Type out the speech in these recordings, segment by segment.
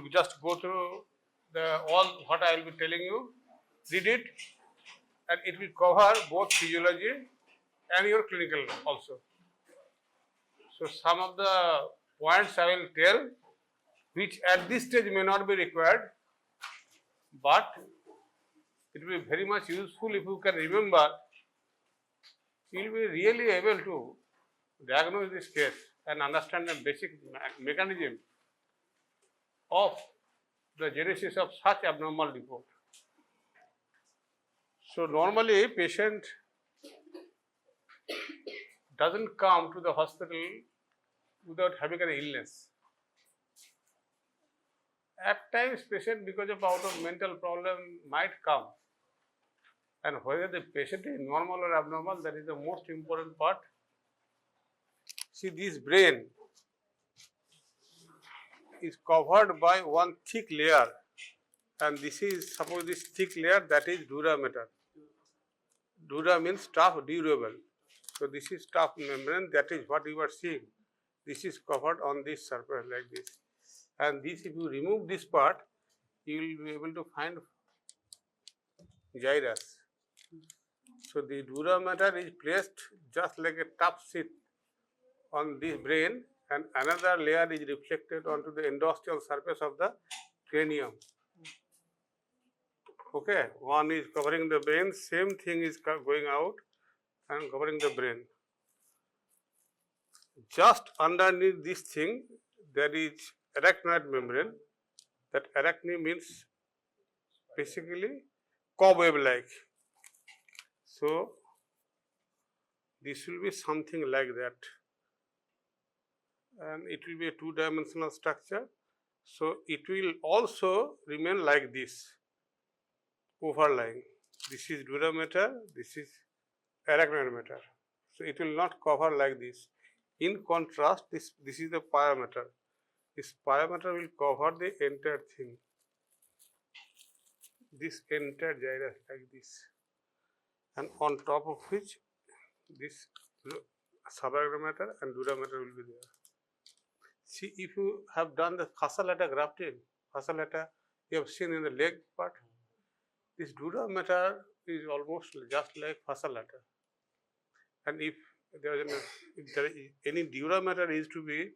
you just go through all what I will be telling you, read it, and it will cover both physiology and your clinical also. So some of the points I will tell, which at this stage may not be required, but it will be very much useful if you can remember. You will be really able to diagnose this case and understand the basic mechanism of the genesis of such abnormal report. So normally patient doesn't come to the hospital without having an illness. At times patient because of out of mental problem might come, and whether the patient is normal or abnormal, that is the most important part. See, this brain is covered by one thick layer, and this is, suppose this thick layer, that is dura mater. Dura means tough, durable. So this is tough membrane, that is what you are seeing. This is covered on this surface like this. And this, if you remove this part, you will be able to find gyrus. So the dura mater is placed just like a tough sheet on this brain, and another layer is reflected onto the endosteal surface of the cranium. Okay, one is covering the brain, same thing is going out and covering the brain. Just underneath this thing, there is arachnoid membrane. That arachne means basically cobweb-like. So this will be something like that, and it will be a two-dimensional structure. So it will also remain like this, overlying. This is dura mater, this is arachnoid mater. So it will not cover like this. In contrast, this is the pia mater. This pia mater will cover the entire thing. This entire gyrus like this, and on top of which this subarachnoid mater and dura mater will be there. See, if you have done the fascia lata grafting, fascia lata you have seen in the leg part, this dura mater is almost just like fascia lata. And if there is any dura mater is to be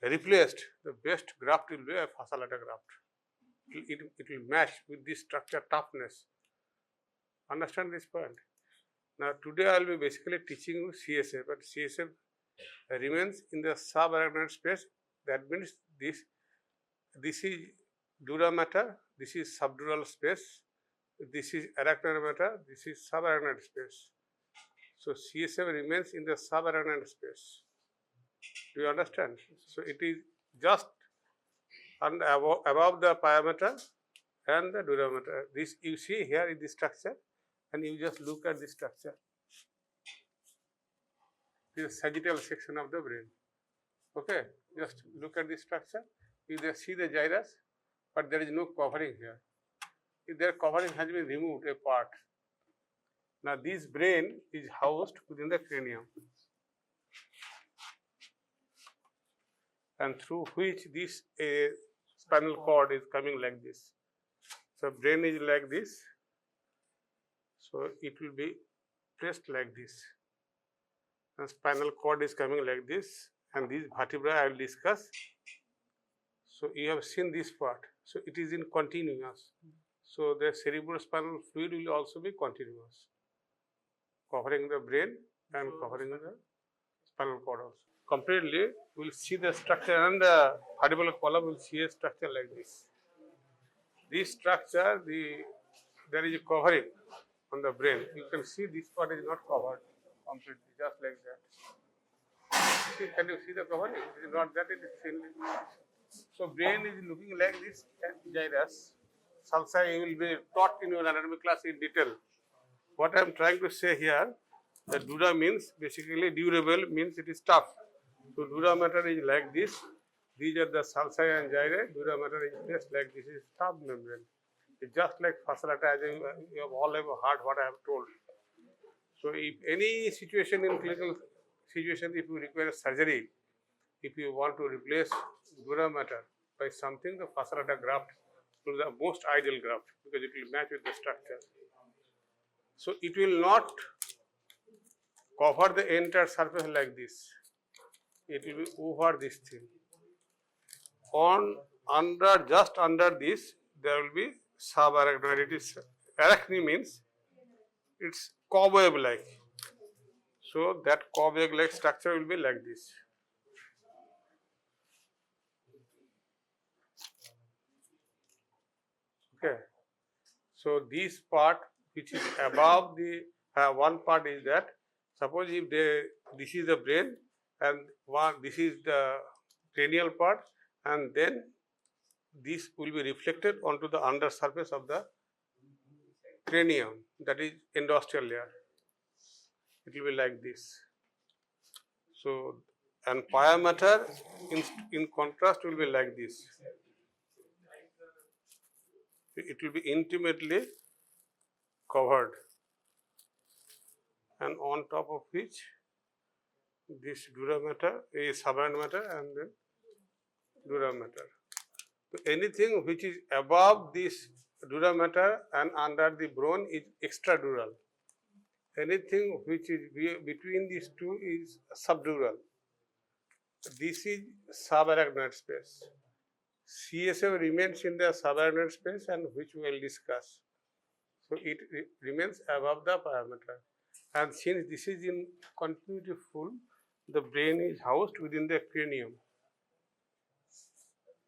replaced, the best graft will be a fascia lata graft. It will match with this structure toughness. Understand this point? Now today I will be basically teaching you CSF, but CSF remains in the subarachnoid space. That means this is dura mater, this is subdural space, this is arachnoid mater, this is subarachnoid space. So CSF remains in the subarachnoid space. Do you understand? So it is just above the pia mater and the dura mater. This you see here in this structure, and you just look at this structure. This is sagittal section of the brain. Okay, just look at this structure. You just see the gyrus, but there is no covering here. If their covering has been removed, a part. Now this brain is housed within the cranium, and through which this spinal cord is coming like this. So brain is like this. So it will be placed like this. And spinal cord is coming like this, and these vertebrae I will discuss. So you have seen this part. So it is in continuous. So the cerebrospinal fluid will also be continuous, covering the brain and covering the spinal cord also. Completely, we will see the structure, and the vertebral column will see a structure like this. This structure, there is a covering on the brain. You can see this part is not covered completely, just like that. See, can you see the covering? It is not that, it is thinly. So brain is looking like this gyrus. Sulci will be taught in your anatomy class in detail. What I am trying to say here, that dura means basically durable, means it is tough. So dura mater is like this. These are the sulci and gyri. Dura mater is placed like this. Is tough membrane. It's just like fascia lata, as you have all have heard what I have told. So if any situation in clinical situation, if you require surgery, if you want to replace dura mater by by something, the fasciculata graft will be the most ideal graft because it will match with the structure. So it will not cover the entire surface like this. It will be over this thing. Just under this, there will be subarachnoid. It is arachne means it's cobweb like. So that cobweb like structure will be like this. Okay. So this part which is above the one part is that suppose if this is the brain and this is the cranial part, and then this will be reflected onto the under surface of the cranium, that is endosteal layer. It will be like this. So, and pia mater in contrast will be like this. It will be intimately covered, and on top of which this dura mater is subarachnoid matter and then dura mater. So anything which is above this dura mater and under the bone is extradural. Anything which is between these two is subdural. This is subarachnoid space. CSF remains in the subarachnoid space, and which we will discuss. So it remains above the pia mater. And since this is in continuity full, the brain is housed within the cranium,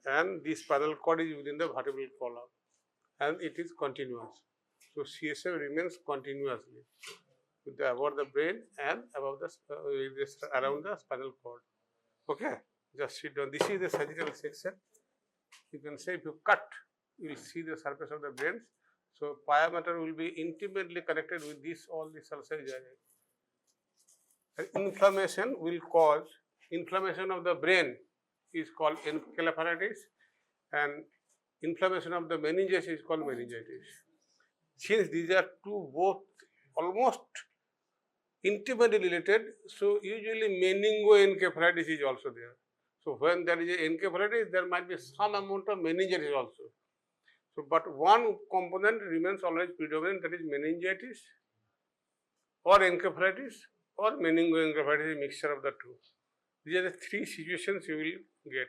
and the spinal cord is within the vertebral column, and it is continuous. So CSF remains continuously above the brain and above the around the spinal cord. Okay, just sit down. This is the sagittal section. You can say if you cut, you will see the surface of the brain. So pia mater will be intimately connected with all the sulci. Inflammation will cause inflammation of the brain is called encephalitis, and inflammation of the meninges is called meningitis. Since these are two both almost intimately related, so usually meningoencephalitis is also there. So when there is encephalitis, there might be some amount of meningitis also. So, but one component remains always predominant, that is meningitis or encephalitis or meningoencephalitis, a mixture of the two. These are the three situations you will get.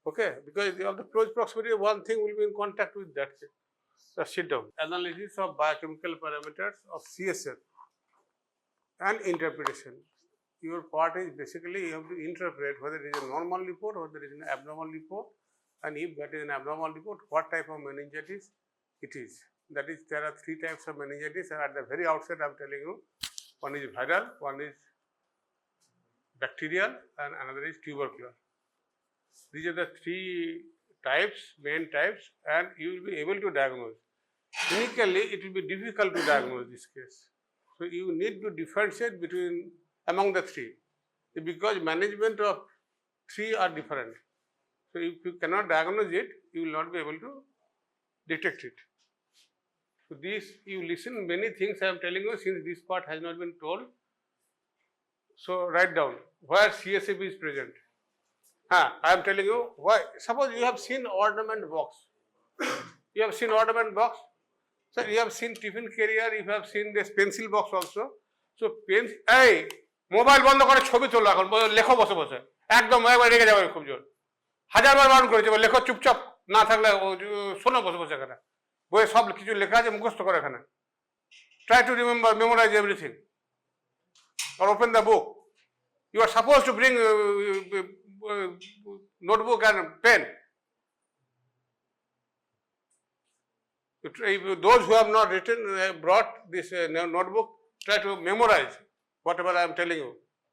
Okay, because of the close proximity, one thing will be in contact with that. Just sit down. Analysis of biochemical parameters of CSF and interpretation. Your part is basically you have to interpret whether it is a normal report or whether it is an abnormal report, and if that is an abnormal report, what type of meningitis it is. That is, there are three types of meningitis, and at the very outset I am telling you, one is viral, one is bacterial, and another is tubercular. These are the three types, main types, and you will be able to diagnose. Clinically, it will be difficult to diagnose this case. So you need to differentiate among the three, because management of three are different. So if you cannot diagnose it, you will not be able to detect it. So this, you listen many things I am telling you, since this part has not been told. So write down where CSF is present. I am telling you why. Suppose you have seen ornament box. You have seen ornament box. So you have seen tiffin carrier, you have seen this pencil box also. So mobile বন্ধ করে ছবি তোলো, এখন লেখো বসে বসে, একদম একবার রেগে যাবে খুব জোর। হাজারবার বারণ করেছে, লেখো চুপচাপ, না থাকলে শোনো বসে বসে এখানে, বইয়ে সব কিছু লেখা আছে, মুখস্থ করো এখানে। Try to remember, memorize everything, or open the book. You are supposed to bring notebook and pen. Those who have not brought this notebook, try to memorize whatever I am telling you.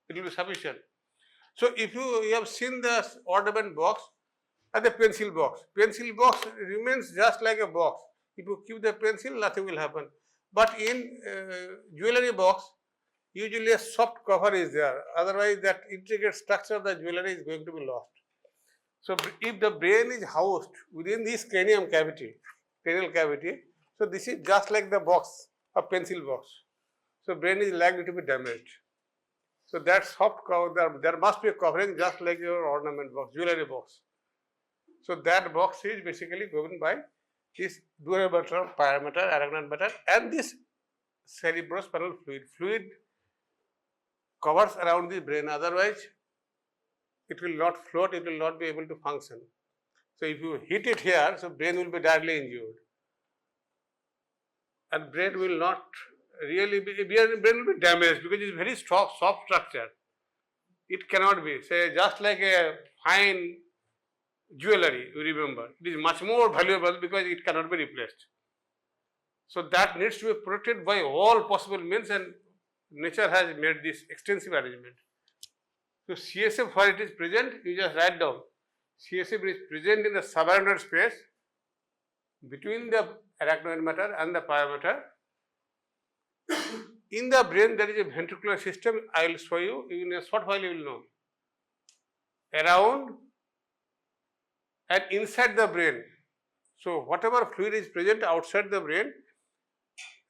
It will be sufficient. So if you have seen the ornament box and the pencil box remains just like a box. If you keep the pencil, nothing will happen. But in jewelry box, usually a soft cover is there. Otherwise, that intricate structure of the jewelry is going to be lost. So if the brain is housed within this cranial cavity, so this is just like the box, a pencil box. So brain is likely to be damaged. So that soft cover, there must be a covering just like your ornament box, jewelry box. So that box is basically governed by this dual matter, parameter, arachnoid matter, and this cerebrospinal fluid. Fluid covers around the brain, otherwise it will not float, it will not be able to function. So if you hit it here, so brain will be directly injured. And brain will not really be, brain will be damaged because it is very soft structure. It cannot be, say, just like a fine jewelry, you remember. It is much more valuable because it cannot be replaced. So that needs to be protected by all possible means, and nature has made this extensive arrangement. So CSF, where it is present, you just write down. CSF is present in the subarachnoid space between the arachnoid matter and the parameter. In the brain, there is a ventricular system. I will show you in a short while. You will know. Around and inside the brain. So whatever fluid is present outside the brain,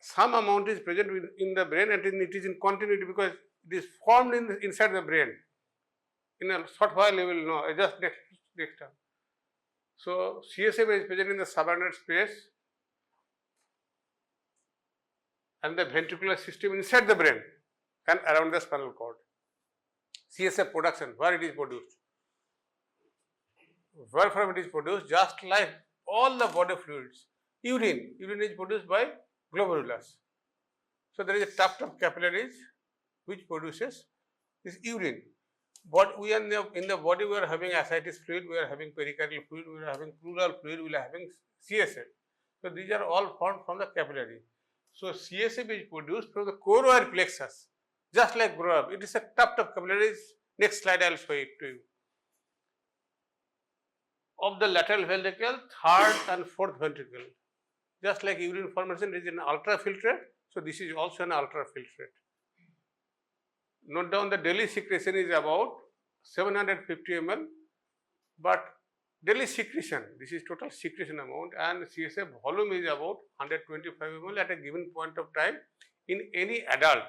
some amount is present in the brain, and it is in continuity because it is formed inside the brain. In a short while you will know. Just next time. So CSF is present in the subarachnoid space and the ventricular system inside the brain and around the spinal cord. CSF production, where it is produced. Where from it is produced, just like all the body fluids. Urine is produced by glomerulus. So there is a tuft of capillaries which produces this urine. But we are in the body, we are having ascites fluid, we are having pericardial fluid, we are having pleural fluid, we are having CSF. So these are all formed from the capillary. So CSF is produced from the choroid plexus, just like grow up. It is a tuft of capillaries. Next slide I will show it to you. Of the lateral ventricle, third and fourth ventricle. Just like urine formation is an ultrafiltrate, so this is also an ultrafiltrate. Note down the daily secretion is about 750 ml, but daily secretion, this is total secretion amount, and CSF volume is about 125 ml at a given point of time in any adult.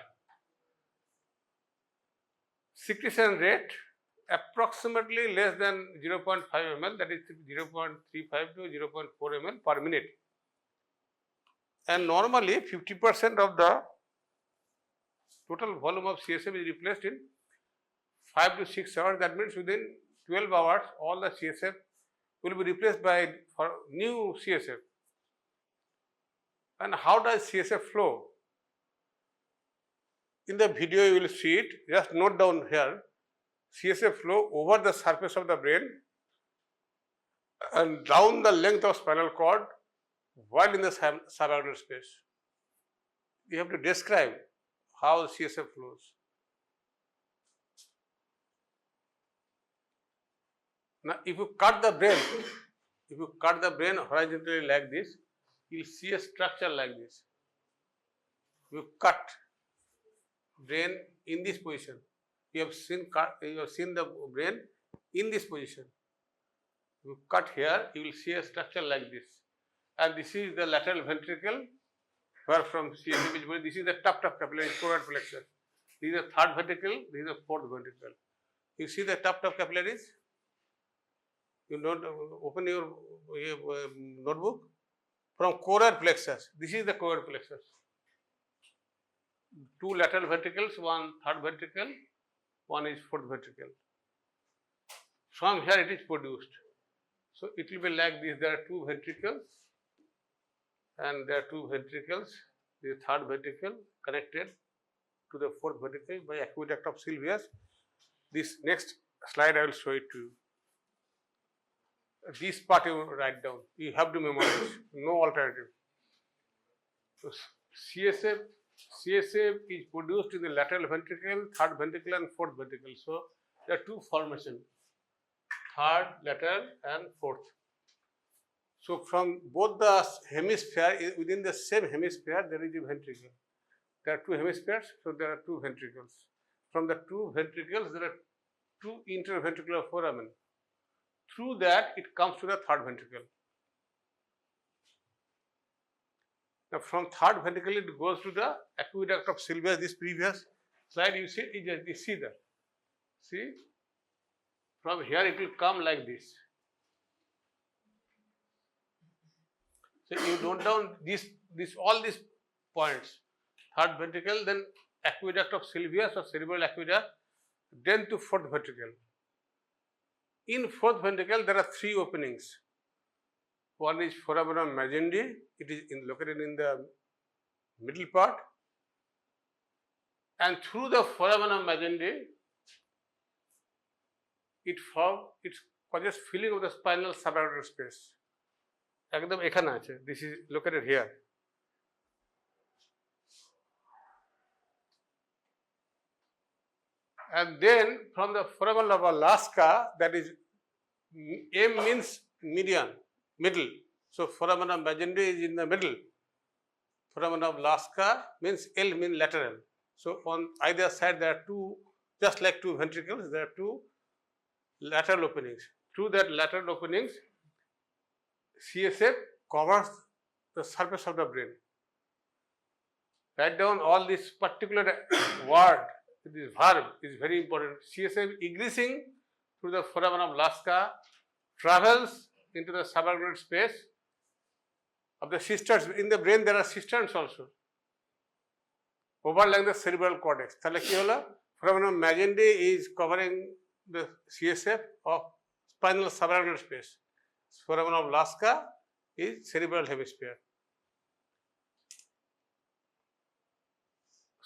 Secretion rate approximately less than 0.5 ml, that is 0.35 to 0.4 ml per minute. And normally 50% of the total volume of CSF is replaced in 5 to 6 hours. That means within 12 hours all the CSF will be replaced by new CSF. And how does CSF flow? In the video you will see it. Just note down here, CSF flow over the surface of the brain and down the length of spinal cord while in the subarachnoid space. You have to describe how CSF flows. Now, if you cut the brain, horizontally like this, you will see a structure like this. You cut brain in this position. You have seen the brain in this position. You cut here, you will see a structure like this. And this is the lateral ventricle, where from CSF is going. This is the tuft of capillary choroid plexus. This is the third ventricle, this is the fourth ventricle. You see the tuft of capillaries? You open your notebook. From choroid plexus, this is the choroid plexus. Two lateral ventricles, one third ventricle, one is fourth ventricle. From here it is produced. So it will be like this. There are two ventricles, and there are two ventricles. The third ventricle connected to the fourth ventricle by aqueduct of Sylvius. This next slide I will show it to you. This part you write down. You have to memorize. No alternative. So CSF is produced in the lateral ventricle, third ventricle, and fourth ventricle. So there are two formations: third, lateral, and fourth. So from both the hemisphere, within the same hemisphere, there is a ventricle. There are two hemispheres, so there are two ventricles. From the two ventricles, there are two interventricular foramen. Through that, it comes to the third ventricle. Now, from third ventricle, it goes to the aqueduct of Sylvius. This previous slide, you see that. See, from here it will come like this. So you note down all these points. Third ventricle, then aqueduct of Sylvius or cerebral aqueduct, then to fourth ventricle. In fourth ventricle, there are three openings. One is foramen magendi. It is located in the middle part, and through the foramen magendi, it causes filling of the spinal subarachnoid space. একদম এখানে আছে. This is located here. And then from the foramen of Alaska, that is, M means median, middle. So foramen of magendi is in the middle. Foramen of Alaska means L means lateral. So on either side there are two, just like two ventricles, there are two lateral openings. Through that lateral openings, CSF covers the surface of the brain. Write down all this particular word, this verb is very important. CSF egressing through the foramen of Alaska travels into the subarachnoid space of the cisterns. In the brain there are cisterns also, overlying the cerebral cortex. তাহলে কি হলো? Foramen magendi is covering the CSF of spinal subarachnoid space. Foramen of Alaska is cerebral hemisphere.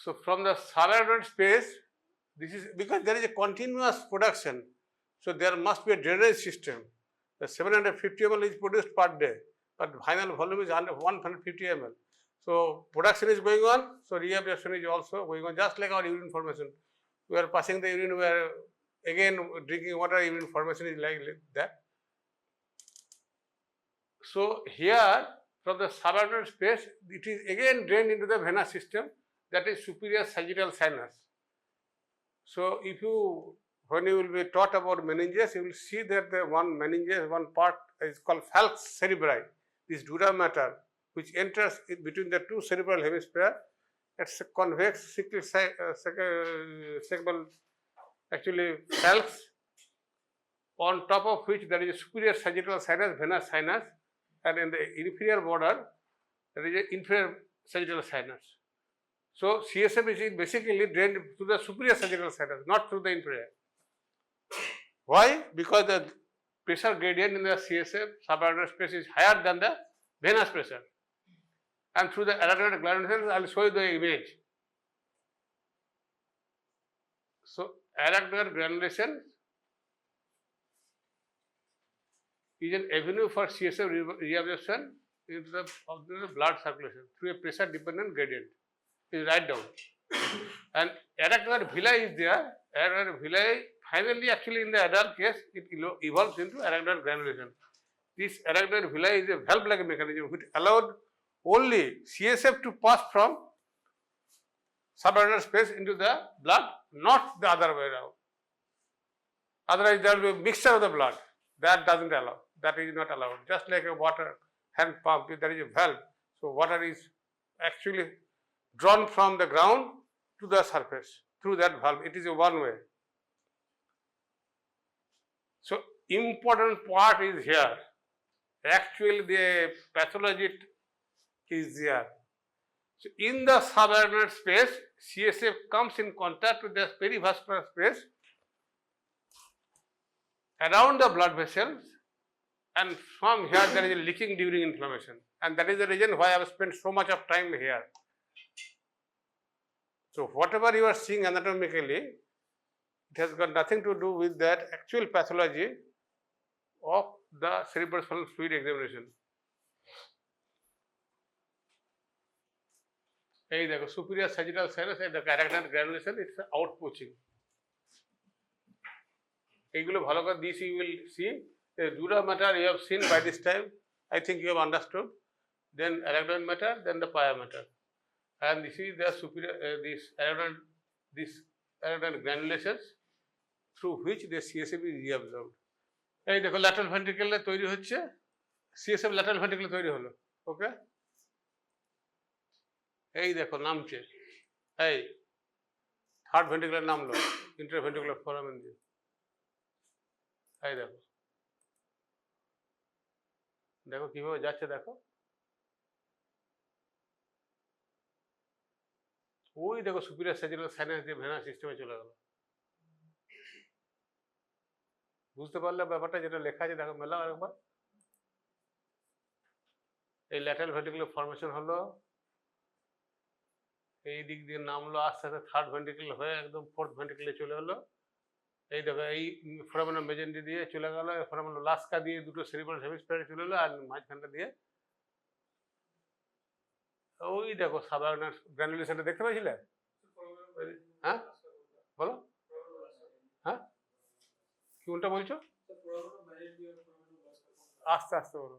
So from the subarachnoid space, this is because there is a continuous production. So there must be a drainage system. The 750 ml is produced per day, but final volume is 150 ml. So production is going on. So reabsorption is also going on, just like our urine formation. We are passing the urine, we are again drinking water, urine formation is like that. So here from the subarachnoid space, it is again drained into the venous system, that is superior sagittal sinus. So if you, when you will be taught about meninges, you will see that the one meninges, one part is called falx cerebri, this dura mater, which enters in between the two cerebral hemisphere. It's a convex segmental, actually falx, on top of which there is a superior sagittal sinus, venous sinus, and in the inferior border there is an inferior sagittal sinus. So CSF is basically drained through the superior sagittal sinus, not through the inferior. Why? Because the pressure gradient in the CSF subarachnoid space is higher than the venous pressure. And through the arachnoid granulations, I will show you the image. So arachnoid granulation is an avenue for CSF reabsorption into the blood circulation through a pressure dependent gradient. You write down. And arachnoid villi is there. Arachnoid villi finally, actually in the adult case, it evolves into arachnoid granulation. This arachnoid villi is a valve-like mechanism which allowed only CSF to pass from subarachnoid space into the blood, not the other way around. Otherwise, there will be a mixture of the blood. That doesn't allow. That is not allowed. Just like a water hand pump, there is a valve. So water is actually drawn from the ground to the surface through that valve. It is a one way. So important part is here. Actually, the pathology is there. So in the subarachnoid space, CSF comes in contact with the perivascular space around the blood vessels, and from here there is a leaking during inflammation, and that is the reason why I have spent so much of time here. So whatever you are seeing anatomically, it has got nothing to do with that actual pathology of the cerebrospinal fluid examination. এই দেখো superior sagittal sinus, এই দেখো arachnoid granulation, it's outpouching. এইগুলো ভালো করে this you will see. The dura mater you have seen by this time. I think you have understood. Then arachnoid mater, then the pia mater. And this is the superior, this arachnoid granulations through which the CSF is reabsorbed. এই দেখো lateral ventricle তৈরি হচ্ছে, CSF lateral ventricle তৈরি হলো, ওকে? এই দেখো নামছে, এই থার্ড ভেন্ট্রিকুলার নামলো ইন্টারভেন্ট্রিকুলার ফোরামেন দিয়ে। এই দেখো দেখো কিভাবে যাচ্ছে, দেখো ওই দেখো সুপিরিয়র স্যাজিটাল সাইনাস দিয়ে ভেনাস সিস্টেমে চলে গেল। বুঝতে পারলে ব্যাপারটা? যেটা লেখা আছে দেখো, মেলাও একবার। এই ল্যাটারাল ভেন্ট্রিকুলার ফর্মেশন হলো, এই দিক দিয়ে নামলো, আস্তে আস্তে থার্ড ভেন্ট্রিকুলার হয়ে একদম ফোর্থ ভেন্ট্রিকুলারে চলে হলো। এই দেখো এই ফোরামেনা মেজেন্টি দিয়ে চলে গেল, ফোরামেনা লাস্কা দিয়ে দুটো সেরিব্রাল হেমিস্ফিয়ারে চলে এলো, আর মাঝখানটা দিয়ে ওই দেখো সাবারনাস গ্র্যানুলেশনটা দেখতে পাইছিলে? হ্যাঁ বলো, হ্যাঁ কি কোনটা বলছো? আস্তে আস্তে বলো।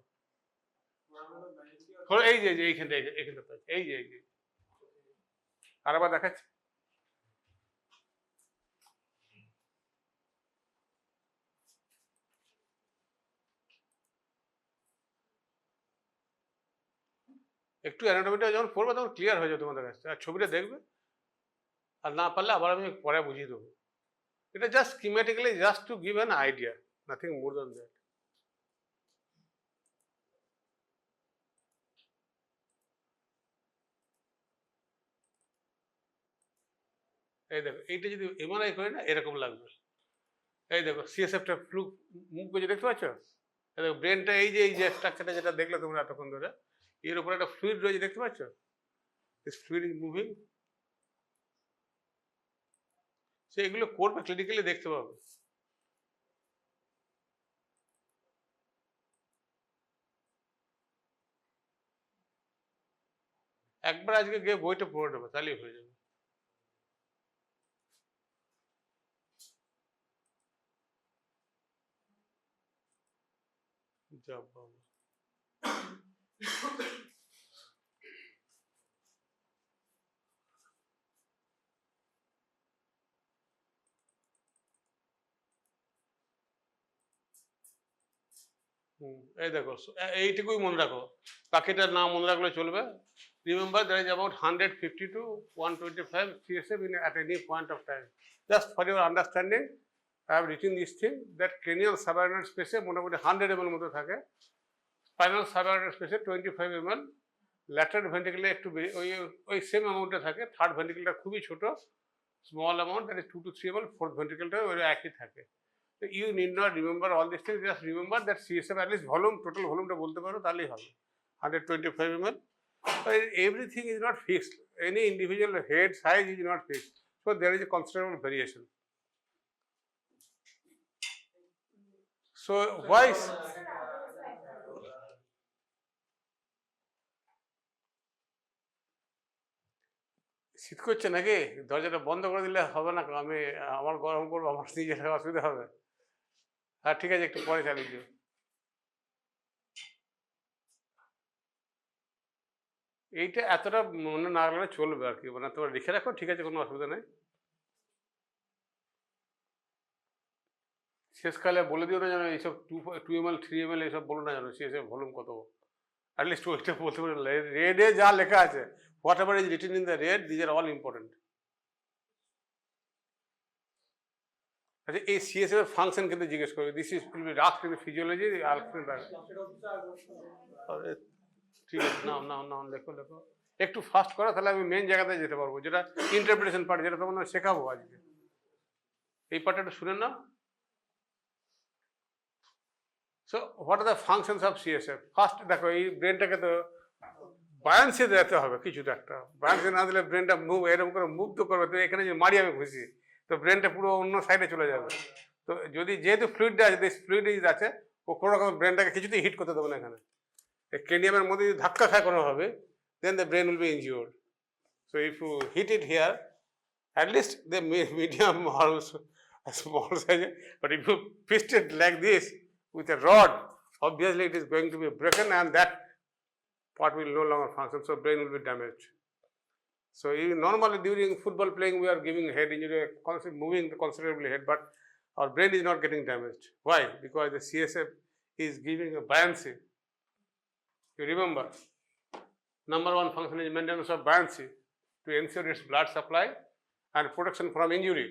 এই যে এইখানটা, এইখানটা এই যে আরেকবার দেখাচ্ছি। একটু অ্যানাটমিটা যখন পড়বে তখন ক্লিয়ার হয়ে যাবে তোমাদের কাছে, আর ছবিটা দেখবে, আর না পারলে আবার আমি পরে বুঝিয়ে দেবো। এটা just schematically, just to give an idea, nothing more than that. এই দেখো এইটা যদি এমআরআই করে না এরকম লাগবে। এই দেখো সিএসএফটা ফ্লু মুভ করছে, দেখতে পাচ্ছ? এই দেখো ব্রেনটা, এই যে স্ট্রাকচারটা যেটা দেখলে তোমরা এতক্ষণ ধরে, এর উপরে একটা ফ্লুইড রয়েছে, দেখতে পাচ্ছ? This fluid is moving. সে এগুলো করবে, ক্লিনিক্যালি দেখতে পাবে। একবার আজকে গিয়ে বইটা পড়ে নেবে, তাহলেই হয়ে যাবে। যা বাবা, এই দেখো এইটুকুই মনে রাখো, বাকিটার নাম মনে রাখলে চলবে। Remember, there is about 150 to 125 CSF at any point of time. Just for your understanding, I have written this thing that cranial subarachnoid space মোটামুটি 100 ml মতো থাকে, spinal subarachnoid space 25 ml, lateral ventricle একটু ওই same অ্যামাউন্টে থাকে, third ভেন্ট্রিকেলটা খুবই ছোট, small amount, that is 2 to 3 ml, fourth ভেন্ট্রিকেলটা ওই একই থাকে। So you need not remember all these things, just remember that CSF at least volume, total volumeটা বলতে পারো, তাহলেই হবে। 125 ml. But everything is not fixed. Any individual head size is not fixed. So there is a considerable variation. So why? শীত করছে নাকি? দরজাটা বন্ধ করে দিলে হবে না? আমি আমার গরম করবো, আমার নিজের অসুবিধা হবে। হ্যাঁ ঠিক আছে, একটু পরে চালিয়ে দিও। এইটা এতটা মনে না রাখলে চলবে আর কি, মানে তোমরা লিখে রাখো, ঠিক আছে, কোনো অসুবিধা নেই। শেষকালে বলে দিও না যেন এইসব 2 ml 3 ml এইসব বলো না যেন, CSF ভলিউম কত, অ্যাটলিস্ট ওইটা বলতে পারো। রেডে যা লেখা আছে, whatever is written in the red, these are all important. আচ্ছা, এই CSF এর ফাংশন কিন্তু জিজ্ঞেস করবে, দিস ইজ উইল বি রাস্ট ইন ফিজিওলজি। ঠিক আছে, নাও নাও নাও, লেখো লেখো, একটু ফাস্ট করো, তাহলে আমি মেন জায়গাতে যেতে পারবো, যেটা ইন্টারপ্রিটেশন পার্ট, যেটা তোমাদের শেখাবো আজকে। এই পার্টটা একটু শুনে নাও। So what are the functions of CSF? First দেখো, এই ব্রেনটাকে তো বায়ান্সি দিতে হবে, কিছু তো একটা বায়ান্সি না দিলে ব্রেনটা মুভ, এরকম করে মুভ তো করবে। তো এখানে যে মারি আমি খুশি, তো ব্রেনটা পুরো অন্য সাইডে চলে যাবে। তো যদি যেহেতু ফ্লুইডটা আছে, ফ্লুইড আছে, ও কোনো রকম ব্রেনটাকে কিছুতেই হিট করতে দেবে না। এখানে ক্রেনিয়ামের মধ্যে যদি ধাক্কা খায় কোনোভাবে, then the brain will be injured. So if you hit it here, at least the medium or small size, but if you twist it like this with a rod, obviously it is going to be broken, and that part will no longer function, so brain will be damaged. So normally during football playing we are giving head injury, moving considerably head, but our brain is not getting damaged. Why? Because the CSF is giving a buoyancy. You remember, number one function is maintenance of buoyancy to ensure its blood supply and protection from injury.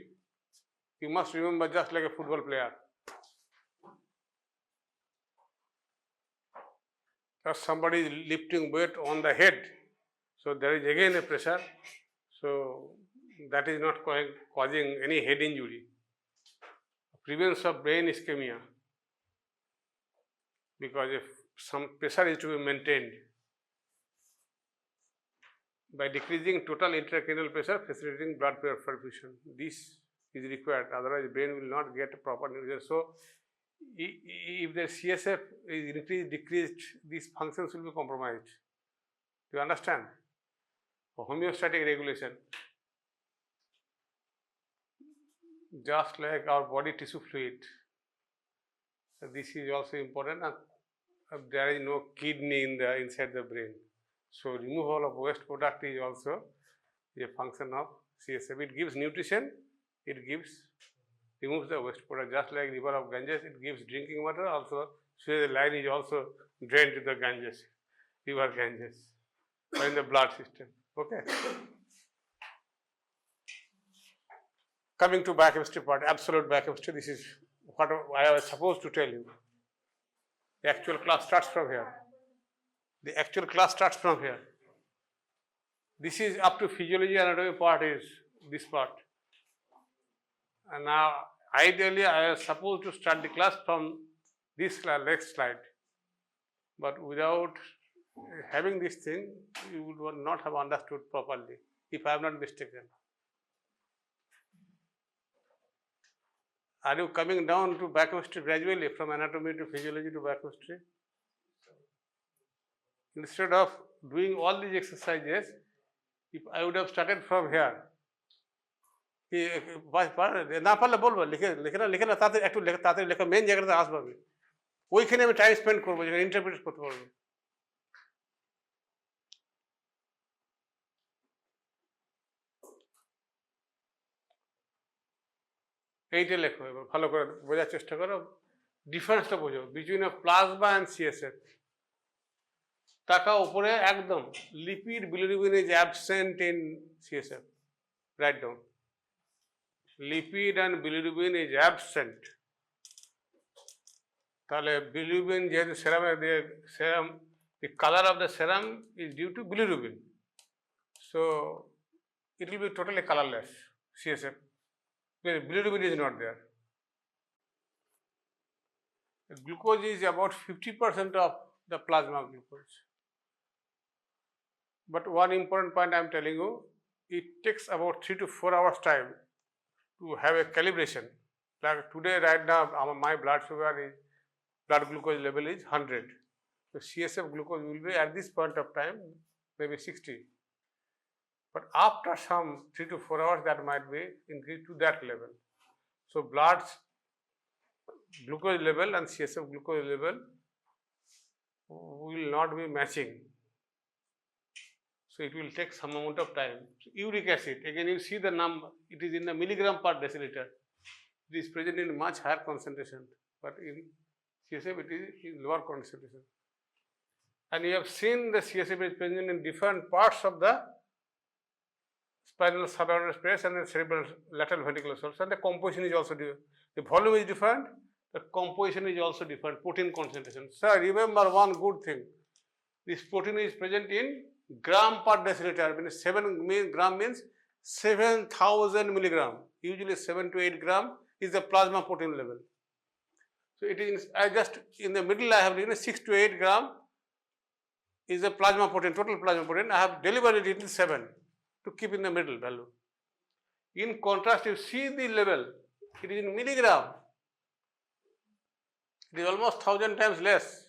You must remember, just like a football player. If somebody is lifting weight on the head, so there is again a pressure. So that is not causing any head injury. Prevention of brain ischemia, because if some pressure is to be maintained by decreasing total intracranial pressure, facilitating blood perfusion. This is required, otherwise brain will not get proper nutrition. So if the CSF is increased, decreased, these functions will be compromised. Do you understand? Homeostatic regulation, just like our body tissue fluid, this is also important. There is no kidney inside the brain, so removal of waste product is also a function of CSF. It gives nutrition, it removes the waste product, just like river of Ganges, it gives drinking water. Also, Suez line is also drained to the Ganges, river Ganges, or in the blood system. Okay. Coming to biochemistry part, absolute biochemistry, this is what I was supposed to tell you. The actual class starts from here. The actual class starts from here. This is up to physiology anatomy part is this part. And now ideally I was supposed to start the class from this next slide. But without having this thing, you would not have understood properly, if I am not mistaken. Are you coming down to biochemistry gradually from anatomy to physiology to biochemistry? Instead of doing all these exercises, if I would have started from here, না পারলে বলবো লিখে না তাতে একটু তাতে লেখা main জায়গাটাতে আসবো আমি ওইখানে আমি টাইম স্পেন্ড করবো যেখানে ইন্টারপ্রিট করতে পারবো এইটা লেখো এবার ভালো করে বোঝার চেষ্টা করো ডিফারেন্সটা বোঝো between of plasma and CSF টাকা উপরে একদম lipid bilirubin is absent in CSF write down lipid and bilirubin is absent. তাহলে bilirubin যেহেতু serum, the color of the serum is due to bilirubin, so it will be totally colorless CSF because bilirubin is not there. The glucose is about 50% of the plasma glucose. But one important point I am telling you, it takes about 3 to 4 hours time to have a calibration. Like today, right now, my blood glucose level is 100. So CSF glucose will be at this point of time maybe 60. But after some 3 to 4 hours, that might be increased to that level. So blood's glucose level and CSF glucose level will not be matching. So it will take some amount of time. So uric acid, again you see the number, it is in the milligram per deciliter. It is present in much higher concentration, but in CSF it is in lower concentration. And you have seen the CSF is present in different parts of the spinal subarachnoid space and the cerebral lateral ventricular cells, and the composition is also different. The volume is different, the composition is also different, protein concentration. So remember one good thing, this protein is present in gram per deciliter, means 7 gram means 7,000 milligram. Usually 7 to 8 gram is the plasma protein level. So it is, I just in the middle I have written 6 to 8 gram is the plasma protein, total plasma protein. I have delivered it in 7 to keep in the middle value. In contrast, you see the level, it is in milligram. It is almost 1,000 times less,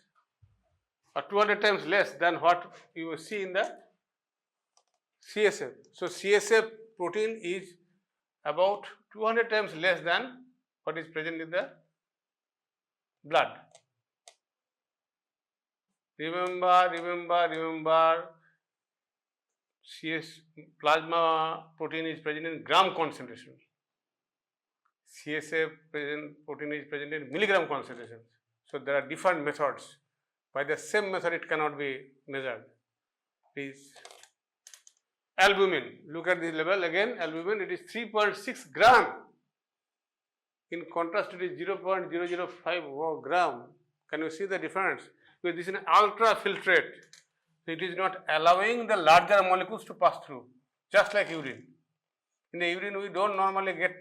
or 200 times less than what you will see in the CSF. So CSF protein is about 200 times less than what is present in the blood. Remember, plasma protein is present in gram concentration. CSF protein is present in milligram concentration. So there are different methods. By the same method, it cannot be measured. Please. Albumin, look at this level again. Albumin, it is 3.6 gram. In contrast, it is 0.005 gram. Can you see the difference? Because this is an ultrafiltrate. So it is not allowing the larger molecules to pass through. just like urine. In the urine, we don't normally get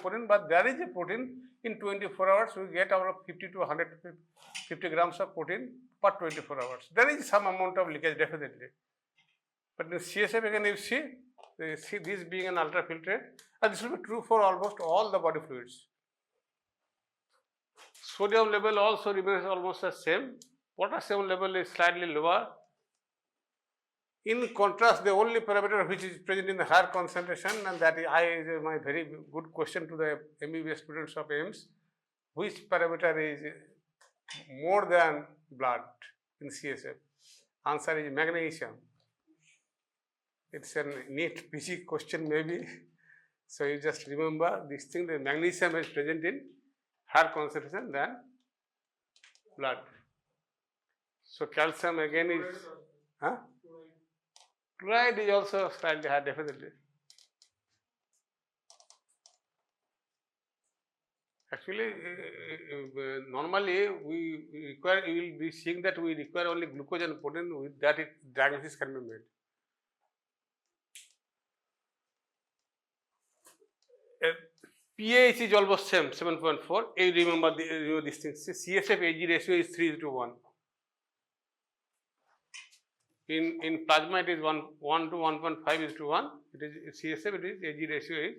protein, but there is a protein. In 24 hours, we get our 50 to 150 grams of protein per 24 hours. There is some amount of leakage, definitely. But in CSF, again, you see this being an ultrafiltrate, and this will be true for almost all the body fluids. Sodium level also remains almost the same. Potassium level is slightly lower. In contrast, the only parameter which is present in the higher concentration, and that is my very good question to the MBBS students of AIMS, which parameter is more than blood in CSF? Answer is magnesium. It's a neat PG question maybe. So you just remember this thing, the magnesium is present in higher concentration than blood. So calcium again is, Chloride is also slightly high, definitely. Actually, normally we require, you will be seeing that we require only glucose and protein. With that, diagnosis can be made. pH is almost same, 7.4. You remember these things. CSF AG ratio is 3:1. In plasma it is 1 to 1.5:1. It is CSF, it is AG ratio is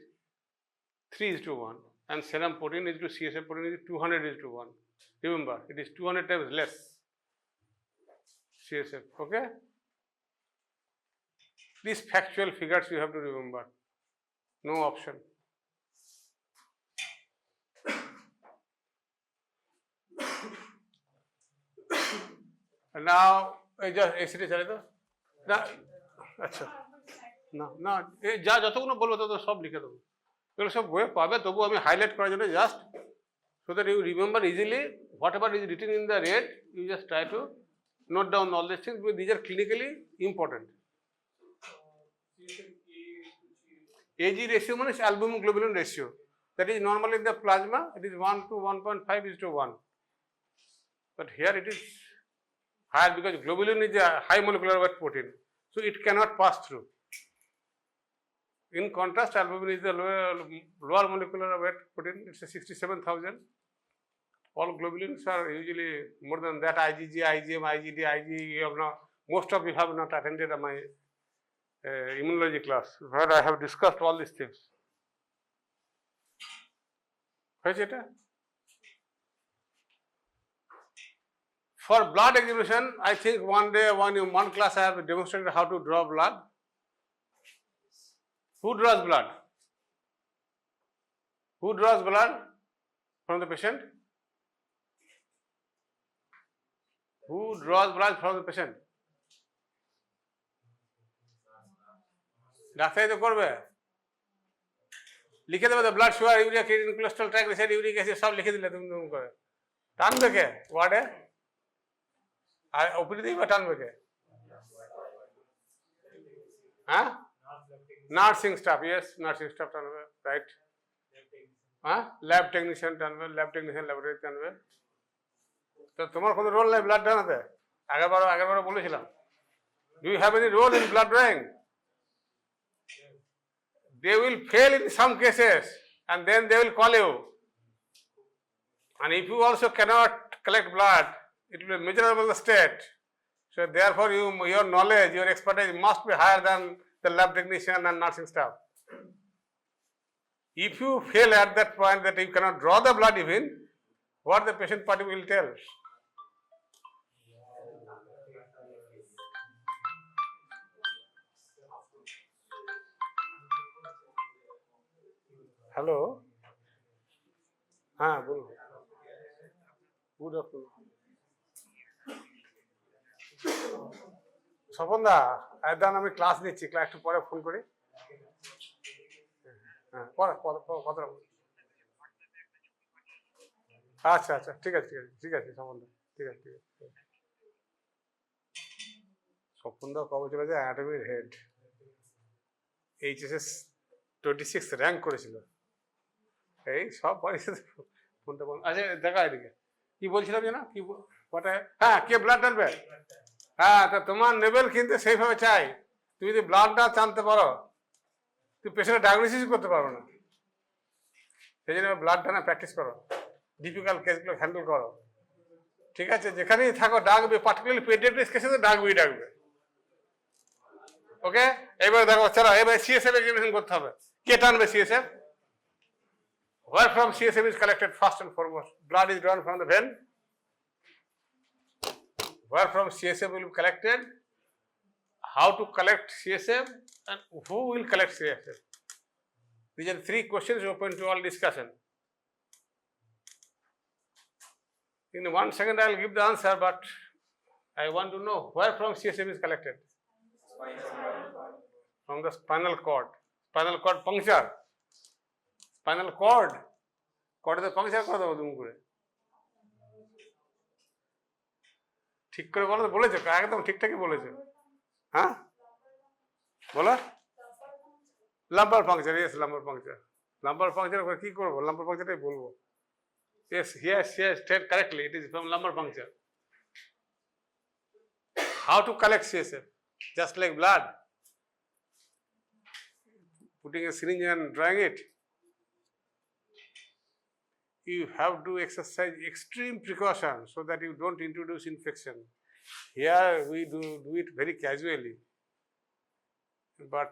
3:1, and serum protein is to CSF protein is 200:1. Remember, it is 200 times less CSF. Okay. These factual figures you have to remember. No option. And now just এসিতে চলে তো না আচ্ছা না যা যতগুলো বলবো তত সব লিখে দেবো, এগুলো সব বইয়ে পাবে, তবু আমি হাইলাইট করার জন্য just so that you remember easily whatever is written in the red, you just try to note down all these things because these are clinically important. AG ratio means albumin globulin ratio. That is normally in the plasma it is 1 to 1.5:1, but here it is higher because globulin is a high molecular weight protein, so it cannot pass through. In contrast, albumin is the lower molecular weight protein. It's a 67,000. All globulins are usually more than that. IgG, IgM, IgD, IgE. You have now, most of you have not attended my immunology class where I have discussed all these things. For blood examination, I think one day, one class I have demonstrated how to draw blood. Who draws blood? Who draws blood from the patient? Who draws blood from the patient? ডাক্তারই তো করবে, লিখে দেবে blood sugar, urea, creatinine, cholesterol, triglyceride, uric acid সব লিখে দিলে তুমি করে টানবে কে ওয়ার্ডে? আর ওপিডি দিই বা টানবে কে? হ্যাঁ, nursing staff, yes, nursing staff টানবে, রাইট। হ্যাঁ, ল্যাব টেকনিশিয়ান টানবে, ল্যাব টেকনিশিয়ান ল্যাবরেটরি টানবে। তো তোমার কোনো রোল নেই ব্লাড টানাতে? আগেরবারও বলেছিলাম। Do you have any role in blood drawing? They will fail in some cases and then they will call you. And if you also cannot collect blood, it will be miserable state. So therefore your knowledge, your expertise must be higher than the lab technician and nursing staff. If you fail at that point that you cannot draw the blood even, what the patient party will tell? Hello, হ্যাঁ বলুন। Good afternoon. Swapan দা, একদম আমি class নিচ্ছি, class একটু পরে phone করি। হ্যাঁ, কথা আচ্ছা আচ্ছা, ঠিক আছে ঠিক আছে স্বপন দা, ঠিক আছে। স্বপন দা কবে চলে যায়? অ্যানাটমির হেড, HSS 26 র্যাঙ্ক করেছিল। এই সব ফোনটা বন্ধ। আচ্ছা দেখা এদিকে, কি বলছিলাম যেন, কি হ্যাঁ, কে ব্লাড টানবে? হ্যাঁ, তা তোমার লেভেল কিন্তু সেইভাবে চাই। তুমি যদি ব্লাডটা টানতে পারো তুমি পেশেন্টের ডায়াগনোসিস করতে পারো না, সেই জন্য ব্লাড টানা প্র্যাকটিস করো, ডিফিকাল্ট কেসগুলো হ্যান্ডেল করো, ঠিক আছে? যেখানেই থাকো ডাকবে, পার্টিকুলারলি পেডিয়াট্রিক্স কেসে তো ডাকবে। ওকে, এবার দেখো, চলো এবার সিএসএফ এক্সামিনেশন করতে হবে। কে টানবে CSF? Where from CSF is collected first and foremost? Blood is drawn from the vein. Where from CSF will be collected? How to collect CSF and who will collect CSF? These are three questions open to all discussion. In 1 second I will give the answer, but I want to know where from CSF is collected. From the spinal cord. Spinal cord puncture. Spinal cord. কর্ডে puncture করে দেবো দুম করে। ঠিক করে বলো, বলেছো একদম ঠিকঠাকই বলেছো। হ্যাঁ বলো, lumber puncture. Yes, lumber puncture. Lumber puncture করে কি করবো? লাম্বার পাংচারটাই বলবো। Yes, said correctly. It is from lumbar puncture. How to collect CSF? Just like blood. Putting a syringe and drawing it. You have to exercise extreme precaution so that you don't introduce infection. Here we do it very casually. But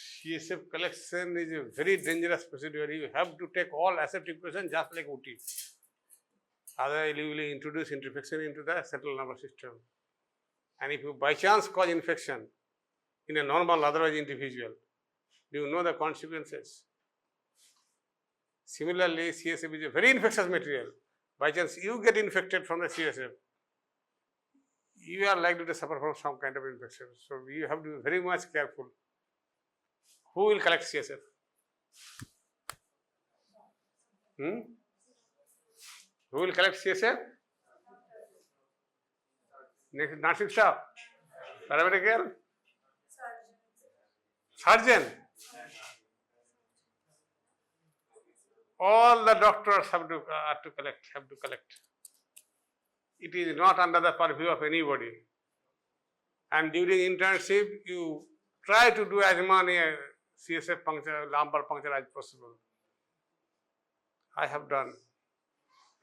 CSF collection is a very dangerous procedure. You have to take all aseptic precautions just like OT. Otherwise, you will introduce infection into the central nervous system. And if you by chance cause infection in a normal, otherwise individual, do you know the consequences? Similarly, CSF is a very infectious material. By chance you get infected from the CSF, you are likely to suffer from some kind of infection. So you have to be very much careful. Who will collect CSF? Who will collect CSF? Next, nursing staff, paramedical, surgeon. All the doctors have to collect. It is not under the purview of anybody. And during internship, you try to do as many CSF puncture, lumbar puncture as possible. I have done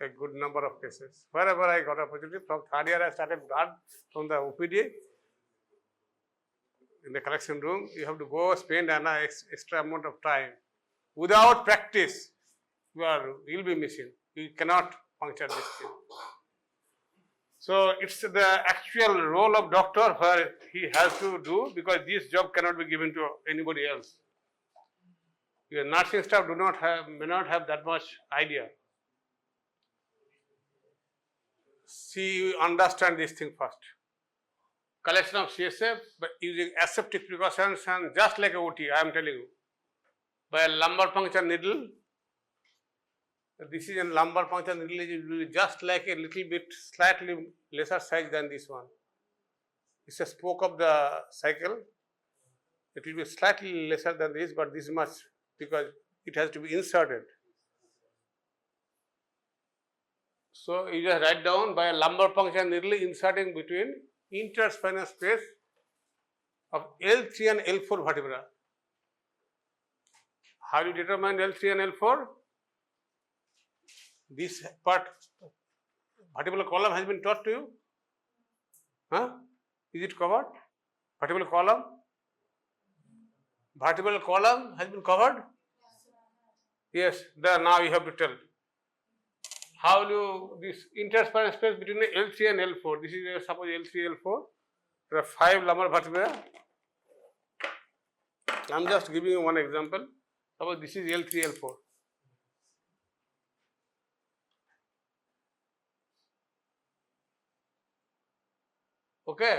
a good number of cases. Wherever I got opportunity, from third year I started blood from the OPD. In the collection room, you have to go spend an extra amount of time. Without practice, you'll be missing. You cannot puncture this thing. So it's the actual role of doctor where he has to do, because this job cannot be given to anybody else. Your nursing staff may not have that much idea. See, you understand this thing first. Collection of CSF, but using aseptic precautions, and just like a OT, I am telling you, by a lumbar puncture needle. This is a lumbar puncture needle, it will be just like a little bit slightly lesser size than this one. It's a spoke of the cycle. It will be slightly lesser than this, but this much, because it has to be inserted. So you just write down, by a lumbar puncture needle inserting between interspinal space of L3 and L4 vertebra. How do you determine L3 and L4? This part, vertebral column, has been taught to you? Huh? Is it covered? Vertebral column? Vertebral column has been covered? Yes, there now you have to tell. How do this interspinal space between L3 and L4? This is suppose L3, L4. There are 5 lumbar vertebrae. I am just giving you one example. Suppose this is L3, L4. ওকে,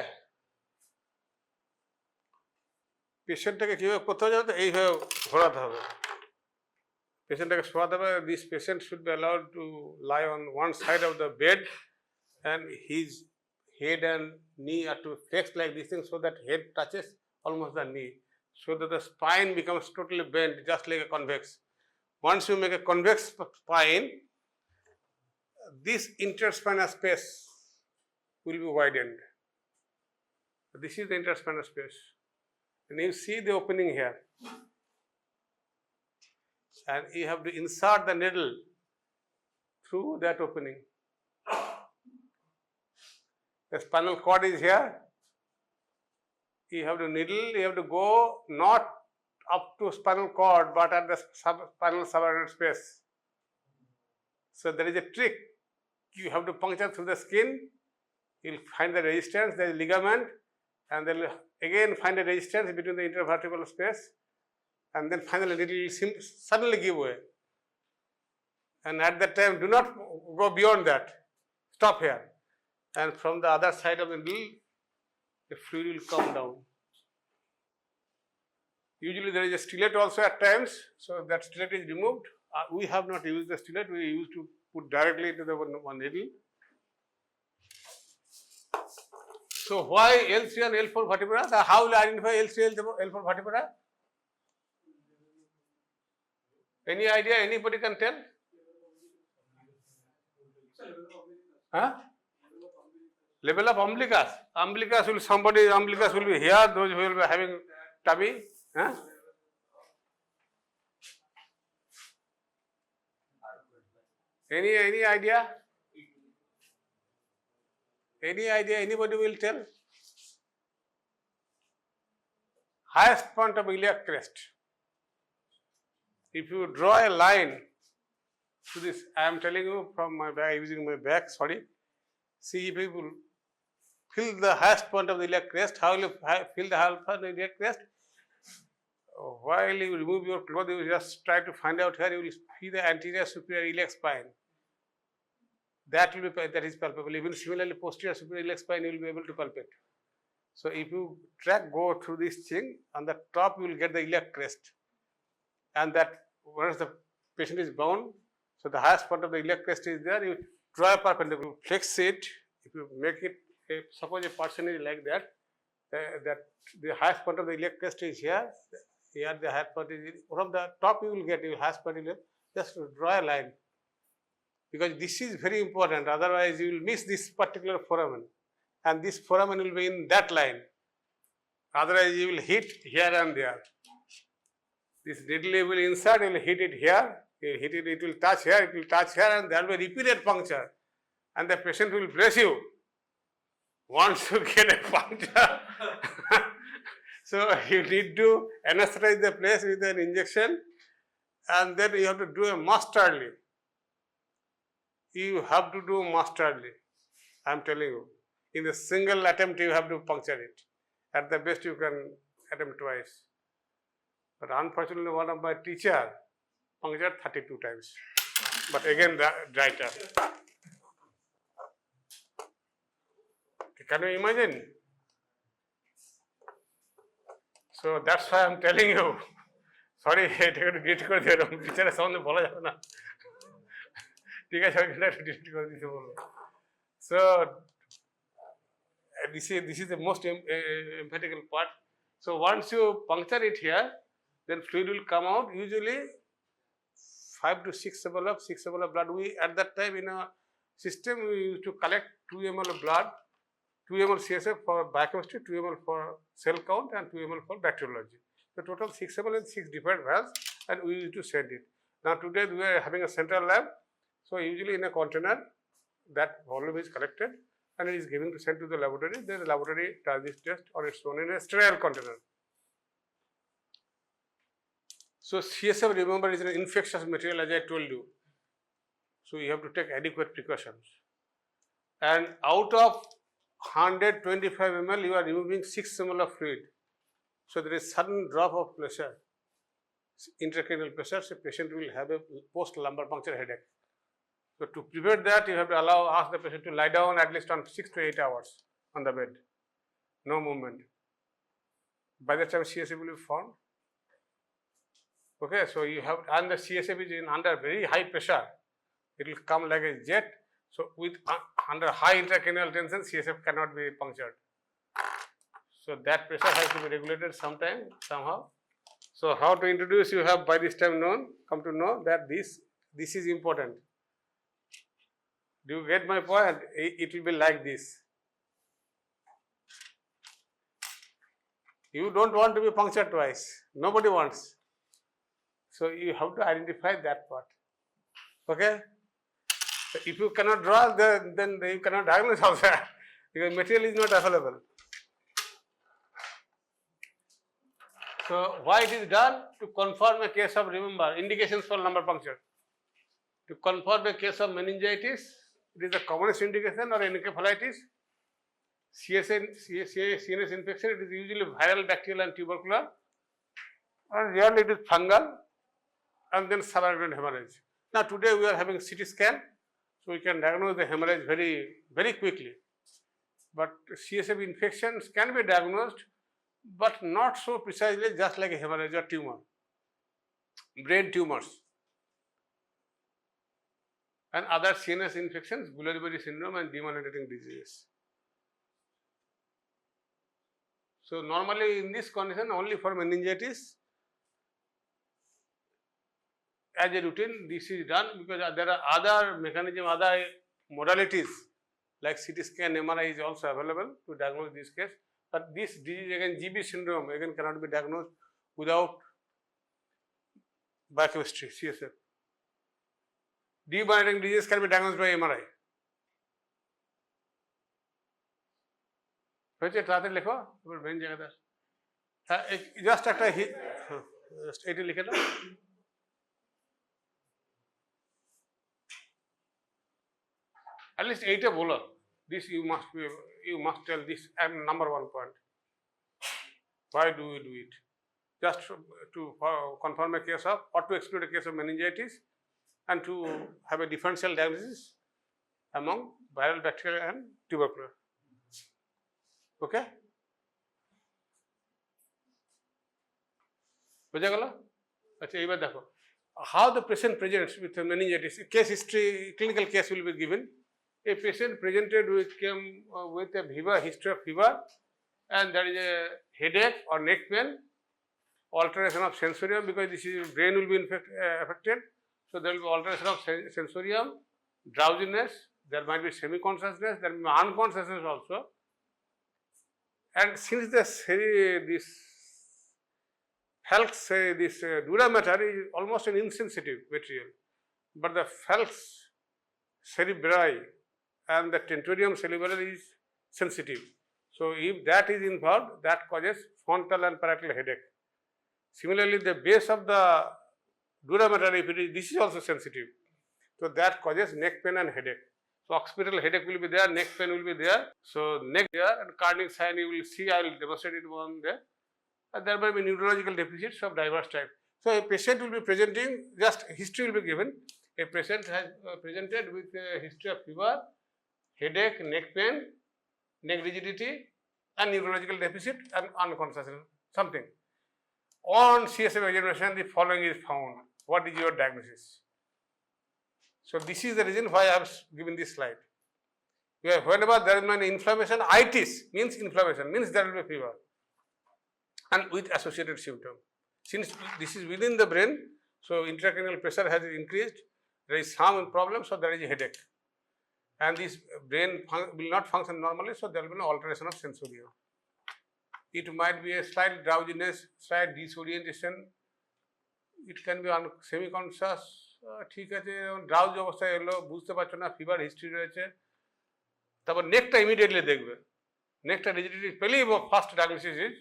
পেশেন্টটাকে কীভাবে করতে হবে জানো তো? এইভাবে ঘোরাতে হবে, পেশেন্টটাকে শোয়াতে হবে। This patient should be allowed to lie on one side of the bed, and his head and knee are to flex like this thing, so that head touches almost the knee, so that the spine becomes totally bent, just like a convex. Once you make a convex spine, this interspinal space will be widened. This is the interspinal space, and you see the opening here. and you have to insert the needle through that opening. The spinal cord is here. You have to needle, you have to go not up to spinal cord but at the spinal subarachnoid space. So there is a trick. You have to puncture through the skin. You will find the resistance, there is ligament, and then again find a resistance between the intervertebral space, and then finally needle will suddenly give way. And at that time, do not go beyond that. Stop here. And from the other side of the needle, the fluid will come down. Usually there is a stylet also at times, so that stylet is removed. We have not used the stylet, we used to put directly into the one needle. So why L3 and L4 vertebra? How will I identify L3 and L4 vertebra? Any idea? Anybody can tell? Huh? Level of umbilicus. Umbilicus will be here, those who will be having tummy. Huh? Any idea? Any idea? Anybody will tell? Highest point of iliac crest. If you draw a line to this, I am telling you from my back, using my back, sorry. See, if you feel the highest point of the iliac crest, how will you feel the highest point of the iliac crest? While you remove your clothes, you just try to find out here, you will feel the anterior superior iliac spine. That is palpable. Even similarly, posterior superior iliac spine you will be able to palpate. So if you go through this thing, on the top you will get the iliac crest. And that once the patient is bound, so the highest part of the iliac crest is there, you draw a perpendicular, flex it. If you make it, suppose a person is like that, the highest part of the iliac crest is here. Here the highest part is from the top. You will get your highest part. Just draw a line, because this is very important. Otherwise, you will miss this particular foramen, and this foramen will be in that line. Otherwise, you will hit here and there. This needle will insert, you will hit it here. You hit it, it will touch here, it will touch here, and there will be repeated puncture, and the patient will bless you. Once you get a puncture, so you need to anesthetize the place with an injection, and then you have to do a masterly. You have to do masterly. I am telling you. In a single attempt, you have to puncture it. At the best, you can attempt twice. But unfortunately, one of my teachers punctured 32 times. But again, writer. Can you imagine? So that's why I am telling you. Sorry, এটা একটু delete করে দিও, টিচারের সামনে বলা যাবে না। ঠিক আছে, ওইখানে একটু ডিলিট করে দিতে বলবো। So this is the most emphatic part. So once you puncture it here, then fluid will come out. Usually 5 to 6 ml of blood. We at that time in our system we used to collect 2 ml of blood, 2 ml CSF for biochemistry, 2 ml for cell count, and 2 ml for bacteriology. So total 6 ml and 6 different vials, and we used to send it. Now today we are having a central lab, so usually in a container that volume is collected and it is given to send to the laboratory. Then the laboratory does this test on its own in a sterile container. So CSF, remember, is an infectious material, as I told you. So you have to take adequate precautions. And out of 125 ml, you are removing 6 ml of fluid. So there is sudden drop of pressure, intracranial pressure. So patient will have a post-lumbar puncture headache. So to prevent that, you have to ask the patient to lie down at least on 6 to 8 hours on the bed. No movement. By the time CSF will be formed. Okay, so you have, and the CSF is under very high pressure. It will come like a jet. So with under high intracranial tension, CSF cannot be punctured. So that pressure has to be regulated somehow. So how to introduce, you have by this time come to know that this is important. Do you get my point? It will be like this. You don't want to be punctured twice. Nobody wants. So you have to identify that part. Okay? So if you cannot draw, then you cannot diagnose also because material is not available. So why it is done? To confirm a case of, remember, indications for lumbar puncture. To confirm a case of meningitis, it is the commonest indication, or encephalitis, CNS infection, it is usually viral, bacterial and tubercular, and rarely it is fungal, and then subarachnoid hemorrhage. Now today we are having CT scan, so we can diagnose the hemorrhage very quickly. But CSF infections can be diagnosed, but not so precisely, just like a hemorrhage or tumor, brain tumors. And other CNS infections, Guillain-Barré syndrome and demyelinating diseases. So normally in this condition, only for meningitis, as a routine, this is done because there are other mechanisms, other modalities like CT scan, MRI is also available to diagnose this case. But this disease, again, GB syndrome, again cannot be diagnosed without biochemistry, CSF. Demyelinating disease can be diagnosed by MRI. হয়েছে তাড়াতাড়ি লেখো, main জায়গাটা হ্যাঁ just একটা এটি লিখে দাও। At least 8 bolo. This you must tell this number 1 point. Why do we do it? Just to confirm a case of, or to exclude a case of meningitis, and to have a differential diagnosis among viral, bacterial and tubercular. Okay? বুঝা গেল? আচ্ছা এইবার দেখো, how the patient presents with meningitis. Case history, clinical case will be given. A patient presented with a fever, history of fever, and there is a headache or neck pain, alteration of sensorium, because this is brain will be affected. So there will be alteration of sensorium, drowsiness, there might be semi-consciousness, there may be unconsciousness also. And since this falx, this dura mater is almost an insensitive material, but the falx cerebri and the tentorium cerebellar is sensitive. So if that is involved, that causes frontal and parietal headache. Similarly, the base of the dura mater, if it is, this is also sensitive. So that causes neck pain and headache. So occipital headache will be there, neck pain will be there. So neck there, and cardiac sign you will see, I will demonstrate it one there. And there may be neurological deficits of diverse type. So a patient will be presenting, just history will be given. A patient has presented with a history of fever, headache, neck pain, neck rigidity, and neurological deficit and unconsciousness, something. On CSF examination, the following is found. What is your diagnosis? So this is the reason why I have given this slide. Whenever there is an inflammation, itis means inflammation, means there will be fever, and with associated symptom. Since this is within the brain, so intracranial pressure has increased, there is some problem, so there is a headache. And this brain will not function normally, so there will be no alteration of sensorium. It might be a slight drowsiness, slight disorientation. It can be semi-conscious. ঠিক আছে, ড্রাউজ অবস্থায় এলো, বুঝতে পারছো না, fever history রয়েছে। তারপর নেকটা ইমিডিয়েটলি দেখবে, নেকটা রিজিডিটি পেলেই ফার্স্ট ডায়াগনোসিস ইজ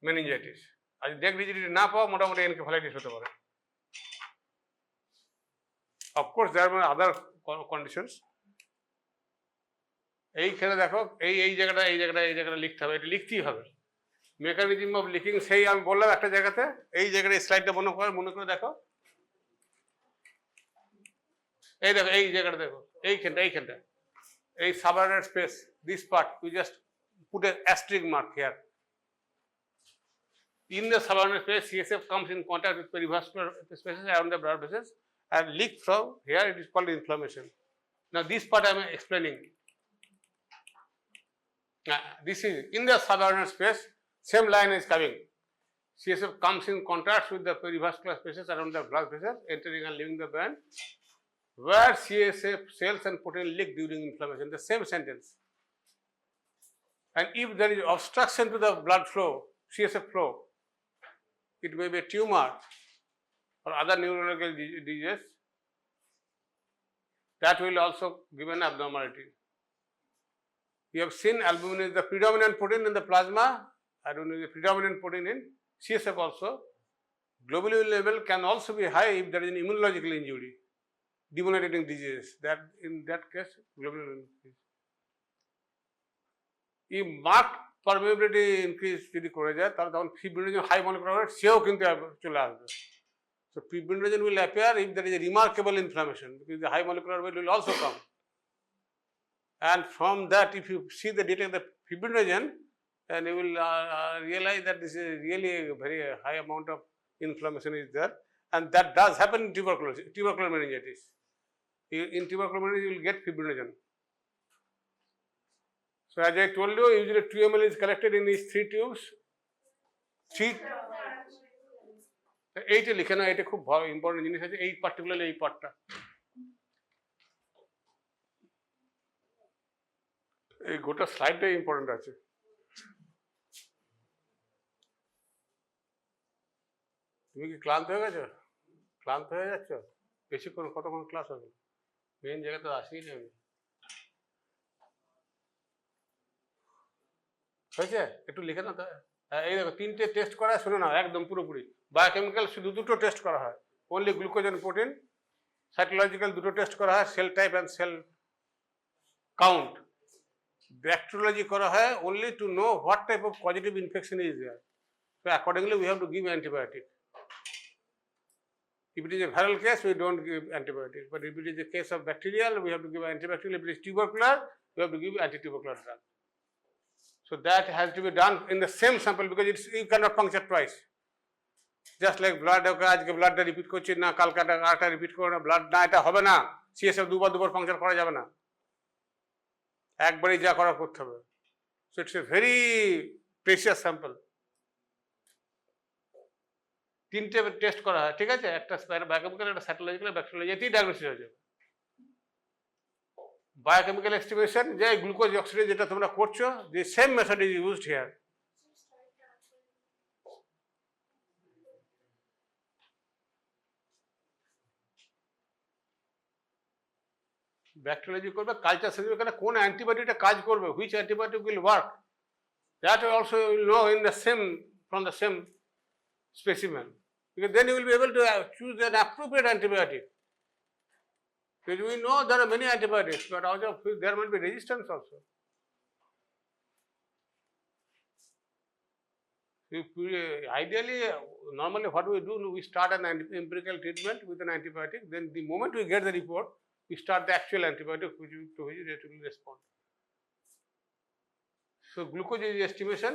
মেনিনজাইটিস। আর নেক রিজিডিটি না পাওয়া মোটামুটি এনকেফালাইটিস হতে পারে। Of course there are other conditions. এইখানে দেখো, এই জায়গাটা লিখতে হবে, এটা লিখতেই হবে। মেকানিজম অফ লিকিং, সেই আমি বললাম একটা জায়গাতে, এই জায়গাটা এই স্লাইডটা মনে করে দেখো, এই দেখো, এই জায়গাটা দেখো, এইখানটা এই subordinate space, this part, you just put a asterisk mark here. In the subordinate space, CSF comes in contact with perivascular spaces around the blood vessels and leak from here. It is called inflammation. Now this part I am explaining. This is in the subordinate space, same line is coming. CSF comes in contact with the perivascular spaces around the blood vessels, entering and leaving the brain, where CSF cells and protein leak during inflammation. The same sentence. And if there is obstruction to the blood flow, CSF flow, it may be a tumor, or other neurological diseases, that will also give an abnormality. You have seen albumin is the predominant protein in the plasma, albumin is the predominant protein in CSF also. Globulin level can also be high if there is an immunological injury, demyelinating disease. That in that case, globulin increase. If marked permeability increase যদি করে যায় তাহলে তখন fibrinogen high molecular weight সেও কিন্তু চলে আসবে. So fibrinogen will appear if there is a remarkable inflammation, because the high molecular weight will also come. And from that, if you see the data of the fibrinogen, and you will realize that this is really a very high amount of inflammation is there, and that does happen in tuberculosis, tubercular meningitis. In tubercular meningitis, you will get fibrinogen. So as I told you, usually 2 ml is collected in these 3 tubes. 3 এইটা লিখে না, এটা খুব important জিনিস আছে, এই particularly এই পার্টটা। এই গোটা স্লাইডটাই ইম্পর্টেন্ট আছে। তুমি কি ক্লান্ত হয়ে গেছো? ক্লান্ত হয়ে যাচ্ছ? বেশিক্ষণ কতক্ষণ ক্লাস হবে? মেন জায়গাতে আসেই না আমি। হয়েছে? একটু লিখে না। এই দেখো 3টে টেস্ট করা, শুনে না একদম পুরোপুরি। বায়োকেমিক্যাল শুধু 2টো টেস্ট করা হয়, only glucose and protein. Cytological 2টো টেস্ট করা হয়, cell type and cell count. Bacteriology করা হয় only to know what type of causative infection is there. So accordingly we have to give antibiotic. If it is a viral case, we don't give antibiotic. But if it is a case of bacterial, we have to give antibacterial. If it is tubercular, we have to give antitubercular drug. So that has to be done in the same sample, because it's, you cannot puncture twice. Just like blood, আজকে ব্লাডটা repeat করছি না, Calcutta আরটা repeat করো না, blood না, এটা হবে না। সিএসএফ দুবার পাংচার করা যাবে না, একবারই যা করা করতে হবে। So it's a very precious sample. 3টে টেস্ট করা হয়, ঠিক আছে? একটা বায়োকেমিক্যাল, একটা সাইটোলজিক্যাল, ব্যাকটেরিয়াল, এতেই ডায়াগনোসিস হয়ে যাবে। বায়োকেমিক্যাল এস্টিমেশন, যে গ্লুকোজ অক্সিডেজ যেটা তোমরা করছো, যে same method is used here. Bacteriology করবে, কালচার সেন্স এখানে কোন অ্যান্টিবায়োটিকটা কাজ করবে, which antibiotic will work, that also will know in the same, from the same specimen, because then you will be able to choose an appropriate antibiotic. Because we know there are many antibiotics, but also there might be resistance also. Ideally, normally what we do, we start an empirical treatment with an antibiotic, then the moment we get the report, we start the actual antibiotic to which it will respond. So glucose estimation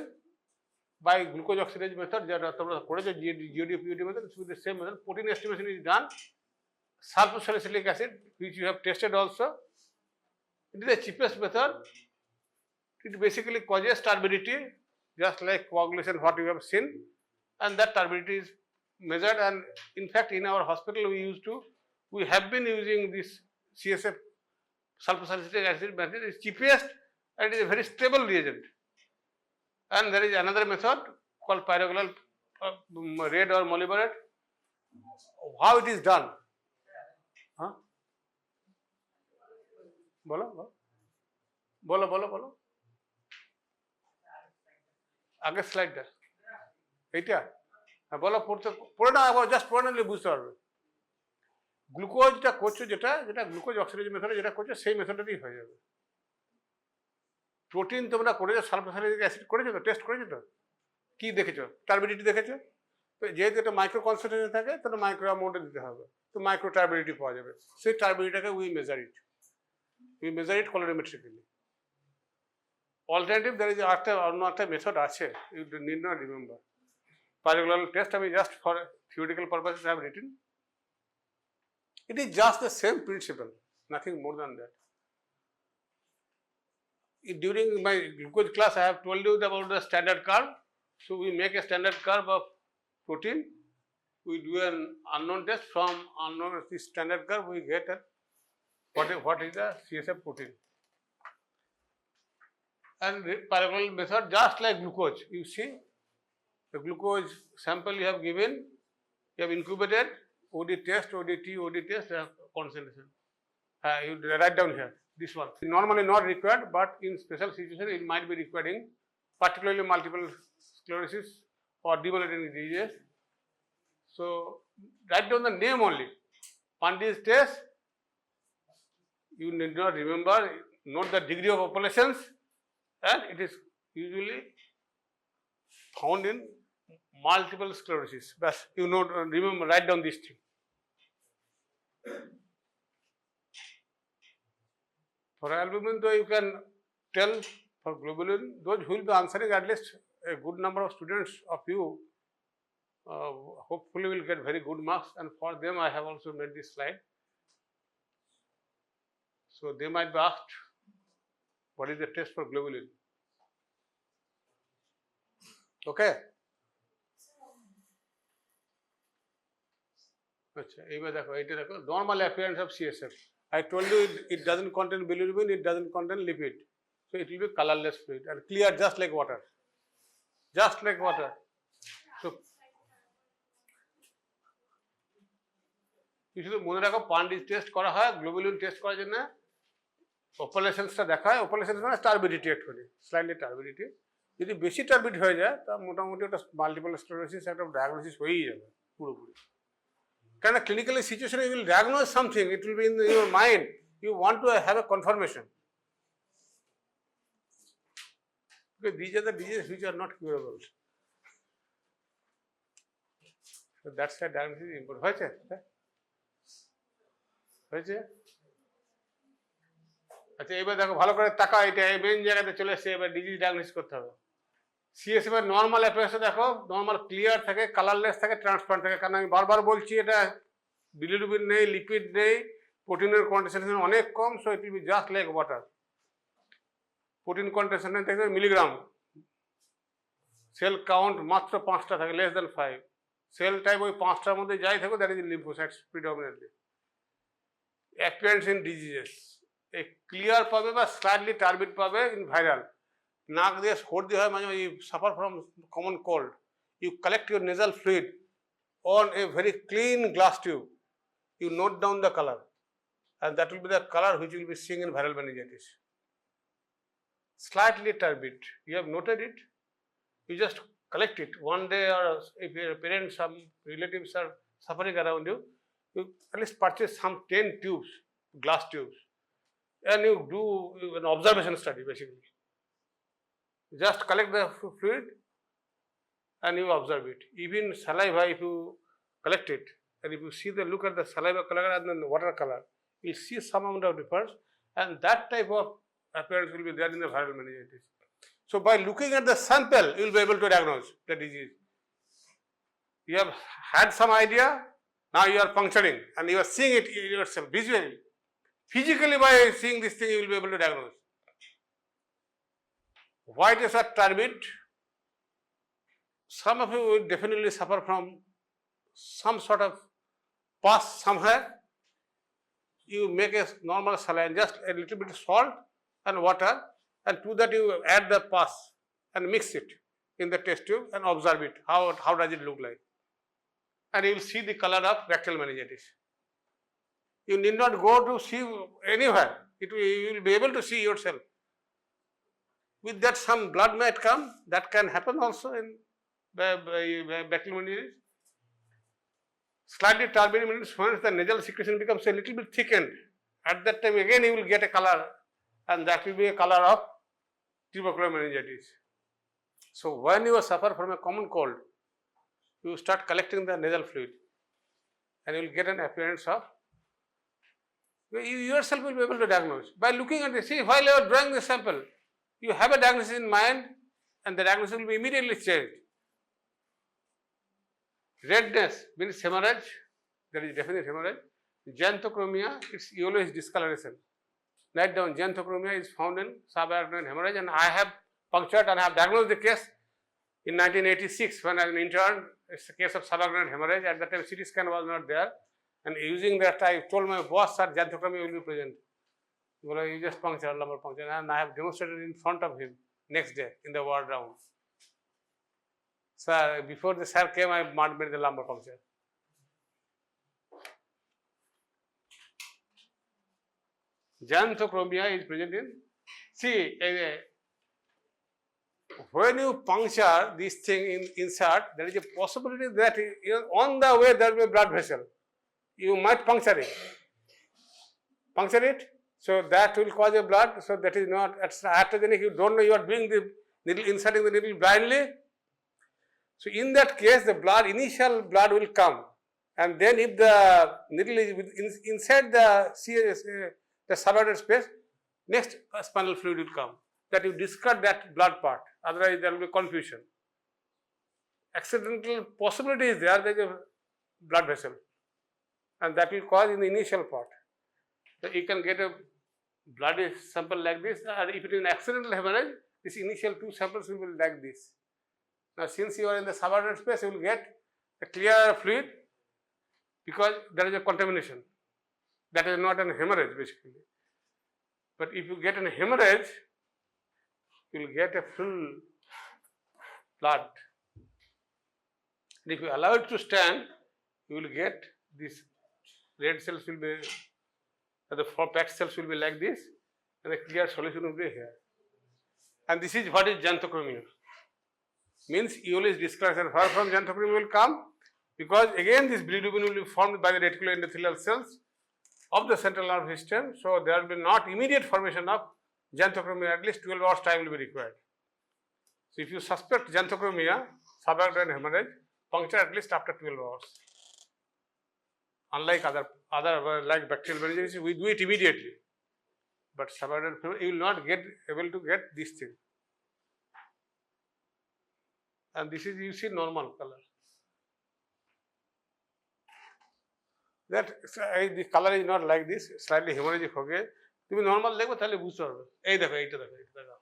by glucose oxidase method, যেটা তোমরা করেছো GOD POD method, with the same method. Protein estimation is done. Sulfosalicylic acid, which you have tested also, it is the cheapest method. It basically causes turbidity, just like coagulation what you have seen, and that turbidity is measured. And in fact, in our hospital we have been using this CSF sulfosalicylic acid method. It is cheapest and it is a very stable reagent. And there is another method called pyrogalal red or molybdenate. How it is done? Huh? বলো আগের স্লাইডটা এইটা, বলো, পড়ে না, just পড়ে নিলে বুঝতে পারবে। গ্লুকোজটা করছো, যেটা গ্লুকোজ অক্সিডেজ মেথডে যেটা করছো, সেই মেথডেই হয়ে যাবে। প্রোটিন তোমরা করেছো, সালফোসালিক অ্যাসিড করেছো তো, টেস্ট করেছো তো, কি দেখেছো? টার্বিডিটি দেখেছো তো। যেহেতু এটা মাইক্রো কনসেন্ট্রেশন থাকে, তাহলে মাইক্রো অ্যামাউন্টে দিতে হবে, তো মাইক্রো টার্বিডিটি পাওয়া যাবে। সেই টার্বিডিটিটাকে we measure it colorimetrically. Alternative there is অন্য একটা মেথড আছে, you need not remember. Pyrogallol test আমি just for theoretical purposes I have written. It is just the same principle, nothing more than that. During my glucose class, I have told you about the standard curve. So we make a standard curve of protein. We do an unknown test. From unknown this standard curve, we get what is the CSF protein. And parallel method, just like glucose. You see, the glucose sample you have given, you have incubated, OD test, ODT, OD test, concentration. You write down here, this one. Normally not required, but in special situation it might be requiring, particularly multiple sclerosis or debilitating diseases. So write down the name only. Pandit's test, you need not remember, note the degree of operations, and it is usually found in multiple sclerosis. But you know, remember, write down this thing. For albumin, though, you can tell. For globulin, those who will be answering, at least a good number of students of you hopefully will get very good marks, and for them I have also made this slide. So they might be asked, what is the test for globulin? Okay. Normal appearance of CSF. I told you it doesn't contain bilirubin, it doesn't contain lipid. So it will be colorless fluid and clear, just like water. Just like water. So you should mone rakho, Pandit's test kora hoy, globulin test korar jonno opalations ta dekha hoy, opalations mane turbidity actually, slightly turbidity. যদি বেশি টার্বিড হয়ে যায় তা মোটামুটি ওটা multiple sclerosis একটা diagnosis হয়েই যাবে পুরোপুরি। কারণ clinically situation you will diagnose something, it will be in your mind, you want to have a confirmation. These are the diseases which are not curable. So that's why diagnosis is important. হয়েছে? হয়েছে? আচ্ছা এবার দেখো ভালো করে তাকাও, এটা main জায়গাতে চলে এসেছে, এবার ডিজিজ ডায়াগনোসিস করতে হবে। সিএসএফ এর নর্মাল অ্যাপিয়ারেন্স দেখো, নর্মাল ক্লিয়ার থাকে, কালারলেস থাকে, ট্রান্সপারেন্ট থাকে। কারণ আমি বারবার বলছি এটা বিলিরুবিন নেই, লিপিড নেই, প্রোটিনের কনসেন্ট্রেশন অনেক কম, so it will be just like water. Protein concentration থাকে মিলিগ্রাম, সেল কাউন্ট মাত্র 5টা থাকে, লেস দেন 5। সেল টাইপ ওই 5টার মধ্যে যাই থাকো, that is lymphocytes predominantly. Appearance in diseases এই ক্লিয়ার পাবে বা স্লাইটলি টার্বিড পাবে ইন ভাইরাল। নাক দিয়ে সর্দি হয় মাঝে মাঝে, you suffer from common cold, you collect your nasal fluid on a very clean glass tube, you note down the colour, and that will be the color which you will be seeing in viral meningitis. Slightly turbid, you have noted it, you just collect it one day, or if your parents, some relatives are suffering around you, you at least purchase some 10 tubes, glass tubes, and you do an observation study basically. Just collect the fluid and you observe it. Even saliva, if you collect it and if you see the look at the saliva color and then the water color, you see some amount of difference, and that type of appearance will be there in the viral meningitis. So by looking at the sample, you will be able to diagnose the disease. You have had some idea, now you are puncturing and you are seeing it yourself visually. Physically, by seeing this thing, you will be able to diagnose. Why it is a turbid? Some of you will definitely suffer from some sort of pus somewhere. You make a normal saline, just a little bit of salt and water, and to that you add the pus and mix it in the test tube and observe it. How does it look like? And you will see the color of rectal meningitis. You need not go to see anywhere. You will be able to see yourself. With that, some blood might come. That can happen also in rectal meningitis. Slightly turbid means once the nasal secretion becomes a little bit thickened. At that time, again, you will get a color, and that will be a color of tubercular meningitis. So, when you suffer from a common cold, you start collecting the nasal fluid, and you will get an appearance of. You yourself will be able to diagnose by looking at this. See, while you are drawing the sample, you have a diagnosis in mind, and the diagnosis will be immediately changed. Redness means hemorrhage, there is definite hemorrhage. Xanthochromia, its yellow is discoloration. Write down, xanthochromia is found in subarachnoid hemorrhage, and I have punctured and I have diagnosed the case in 1986 when I was an intern. It's a case of subarachnoid hemorrhage. At that time, CT scan was not there, and using that, I told my boss, sir, xanthochromia will be present. Well, you just puncture, lumbar puncture, and I have demonstrated in front of him next day in the ward round. Sir, before the sir came, I made the lumbar puncture. Xanthochromia is present in, see, when you puncture this thing inside, there is a possibility that on the way there will be a blood vessel. You might puncture it. So that will cause a blood. So that is not iatrogenic. You don't know you are doing the needle, inserting the needle blindly. So in that case, the initial blood will come, and then if the needle is inside the subarachnoid space, next spinal fluid will come. That you discard that blood part. Otherwise, there will be confusion. Accidental possibility is there is a blood vessel, and that will cause in the initial part. So you can get a bloody sample like this, or if it is an accidental hemorrhage, this initial 2 samples will be like this. Now, since you are in the subarachnoid space, you will get a clear fluid because there is a contamination. That is not an hemorrhage basically. But if you get an hemorrhage, you will get a full blood. And if you allow it to stand, you will get this red cells will be, the 4 packed cells will be like this, and the clear solution will be here. And this is what is xanthochromia. Means Eolis discoloration. Where from xanthochromia will come? Because again this bilirubin will be formed by the reticular endothelial cells of the central nervous system. So there will be not immediate formation of xanthochromia, at least 12 hours time will be required. So if you suspect xanthochromia, subarachnoid hemorrhage, puncture at least after 12 hours. Unlike other like bacterial meningitis, we do it immediately. But subarachnoid hemorrhage, you will not able to get this thing. And this is, you see, normal color. That the color is not like this, slightly hemorrhagic ho gaye. তুমি normal দেখবে তাহলে বুঝতে পারবে। এই দেখো, এইটা দেখো, এইটা দেখো।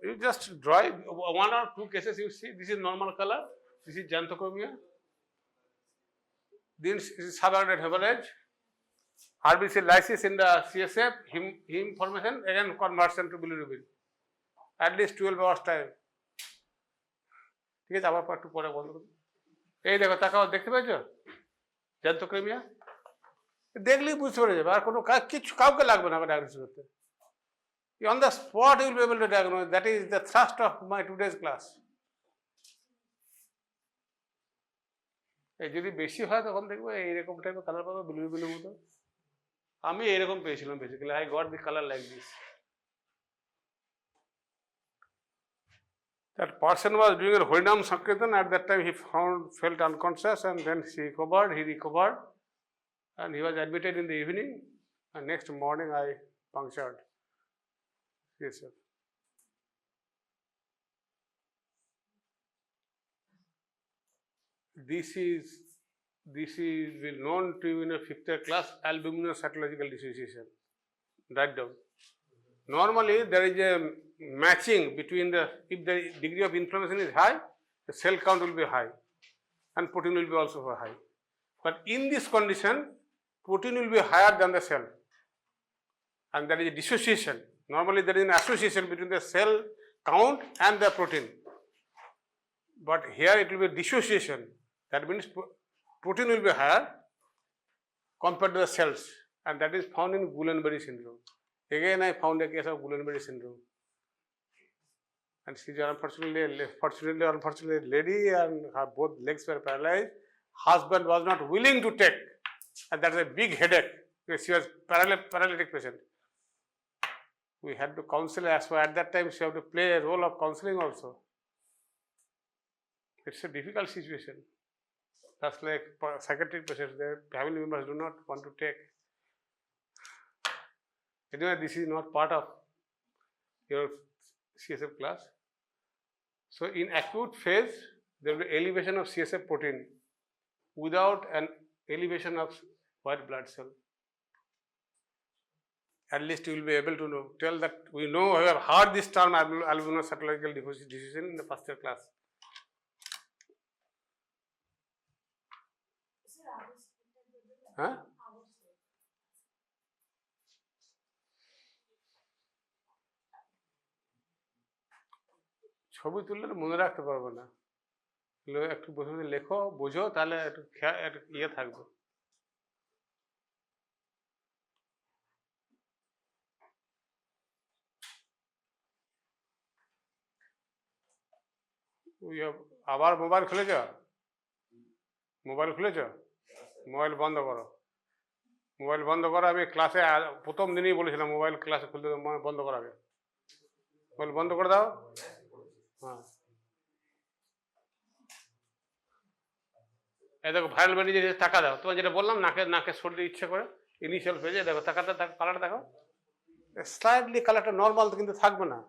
You just draw 1 or 2 cases, you see this is normal color, this is xanthochromia, this is subarachnoid hemorrhage, RBC lysis in the CSF, heme formation, again conversion to bilirubin, at least 12 hours time. ঠিক আছে, আবার একটু পরে বন্ধ করুন। এই দেখো, তাকাও, দেখতে পাচ্ছো xanthochromia? দেখলেই বুঝতে পেরে যাবে, আর কোনো কিছু কাউকে লাগবে না ডায়াগনোসিস করতে। On the spot you will be able to diagnose. That is the thrust of my today's class. এই যদি বেশি হয় তখন দেখবো এইরকম টাইপের কালার পাবো, বিলুবিলের মতো। আমি এইরকম পেয়েছিলাম basically, I got the color like this. That person was doing a Harinam Sankirtan. At that time he felt unconscious, and then he recovered, and he was admitted in the evening, and next morning I punctured. Yes, sir. This is known to you in a 5th year class, albuminocytological dissociation. Write down. Normally there is a matching between if the degree of inflammation is high, the cell count will be high and protein will be also high. But in this condition, protein will be higher than the cell, and there is a dissociation. Normally there is an association between the cell count and the protein, but here it will be dissociation. That means protein will be higher compared to the cells, and that is found in Guillain-Barré syndrome. Again I found a case of Guillain-Barré syndrome, and she is unfortunately lady, and her both legs were paralyzed. Husband was not willing to take, and that is a big headache because she was paralytic patient. We had to counsel as well. At that time she had to play a role of counseling also. It's a difficult situation. That's like psychiatric patients, their family members do not want to take. Anyway, this is not part of your CSF class. So in acute phase, there will be elevation of CSF protein without an elevation of white blood cell. At least you will be able to tell that we know, we have heard this term albuminocytological dissociation in the 1st year class. Huh? ছবি তুললে মনে রাখতে পারবো না, একটু বসে লেখো, বোঝো, তাহলে একটু ইয়ে থাকবে। আবার মোবাইল খুলেছ? মোবাইল খুলেছ? মোবাইল বন্ধ করো, মোবাইল বন্ধ করো। আমি ক্লাসে প্রথম দিনই বলেছিলাম মোবাইল ক্লাসে খুলতে বন্ধ করা আগে। মোবাইল বন্ধ করে দাও। হ্যাঁ, এই দেখো ভাইরাল মেনিঞ্জাইটিস, টাকা দাও। তোমার যেটা বললাম নাকে সর্দি ইচ্ছে করে ইনিশিয়াল ফেজে, দেখো টাকাটা কালারটা দেখো, স্লাইডলি কালারটা নর্মাল কিন্তু থাকবে না,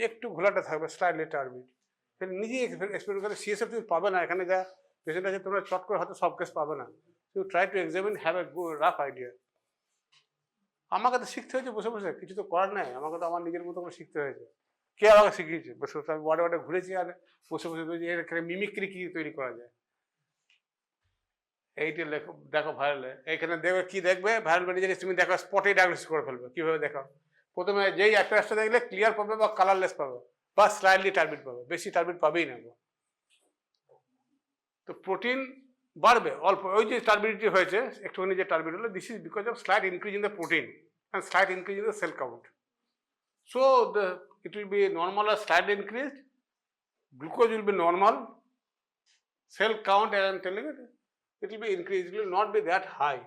একটু ঘোলাটা থাকবে, স্লাইডলি টার্বিড। নিজেই এক্সপেরিমেন্ট করে সিএসএফ তুমি পাবে না এখানে, যা পেশেন্ট আছে তোমরা চট করে হয়তো সব কেস পাবে না। You try to examine, have a rough idea. আমাকে তো শিখতে হয়েছে বসে বসে, কিছু তো করার নাই, আমাকে তো আমার নিজের মতো করে শিখতে হয়েছে। কে আমাকে শিখিয়েছে? বসে বসে আমি ওয়ার্ডে ঘুরেছি আর বসে বসে মিমিক্রি কি তৈরি করা যায়। এইটা লেখো, দেখো ভাইরাল, এইখানে দেখবে কি দেখবে ভাইরাল মেনিঞ্জাইটিস, তুমি দেখো স্পটে ডায়াগনোসিস করে ফেলবে। কিভাবে দেখো? প্রথমে যেই অ্যাপিয়ারেন্সটা দেখলে ক্লিয়ার পাবে বা কালারলেস পাবে বা স্লাইডলি টার্বিড পাবে, বেশি টার্বিড পাবেই না। তো প্রোটিন বাড়বে অল্প, ওই যে টার্বিডিটি হয়েছে একটুখানি যে টার্বিড হলো, this is because of slide increase in the protein and slide increase in the sell count. So it will be normal or slightly increased, glucose will be normal, cell count, as I am telling you, it will be increased, it will not be that high.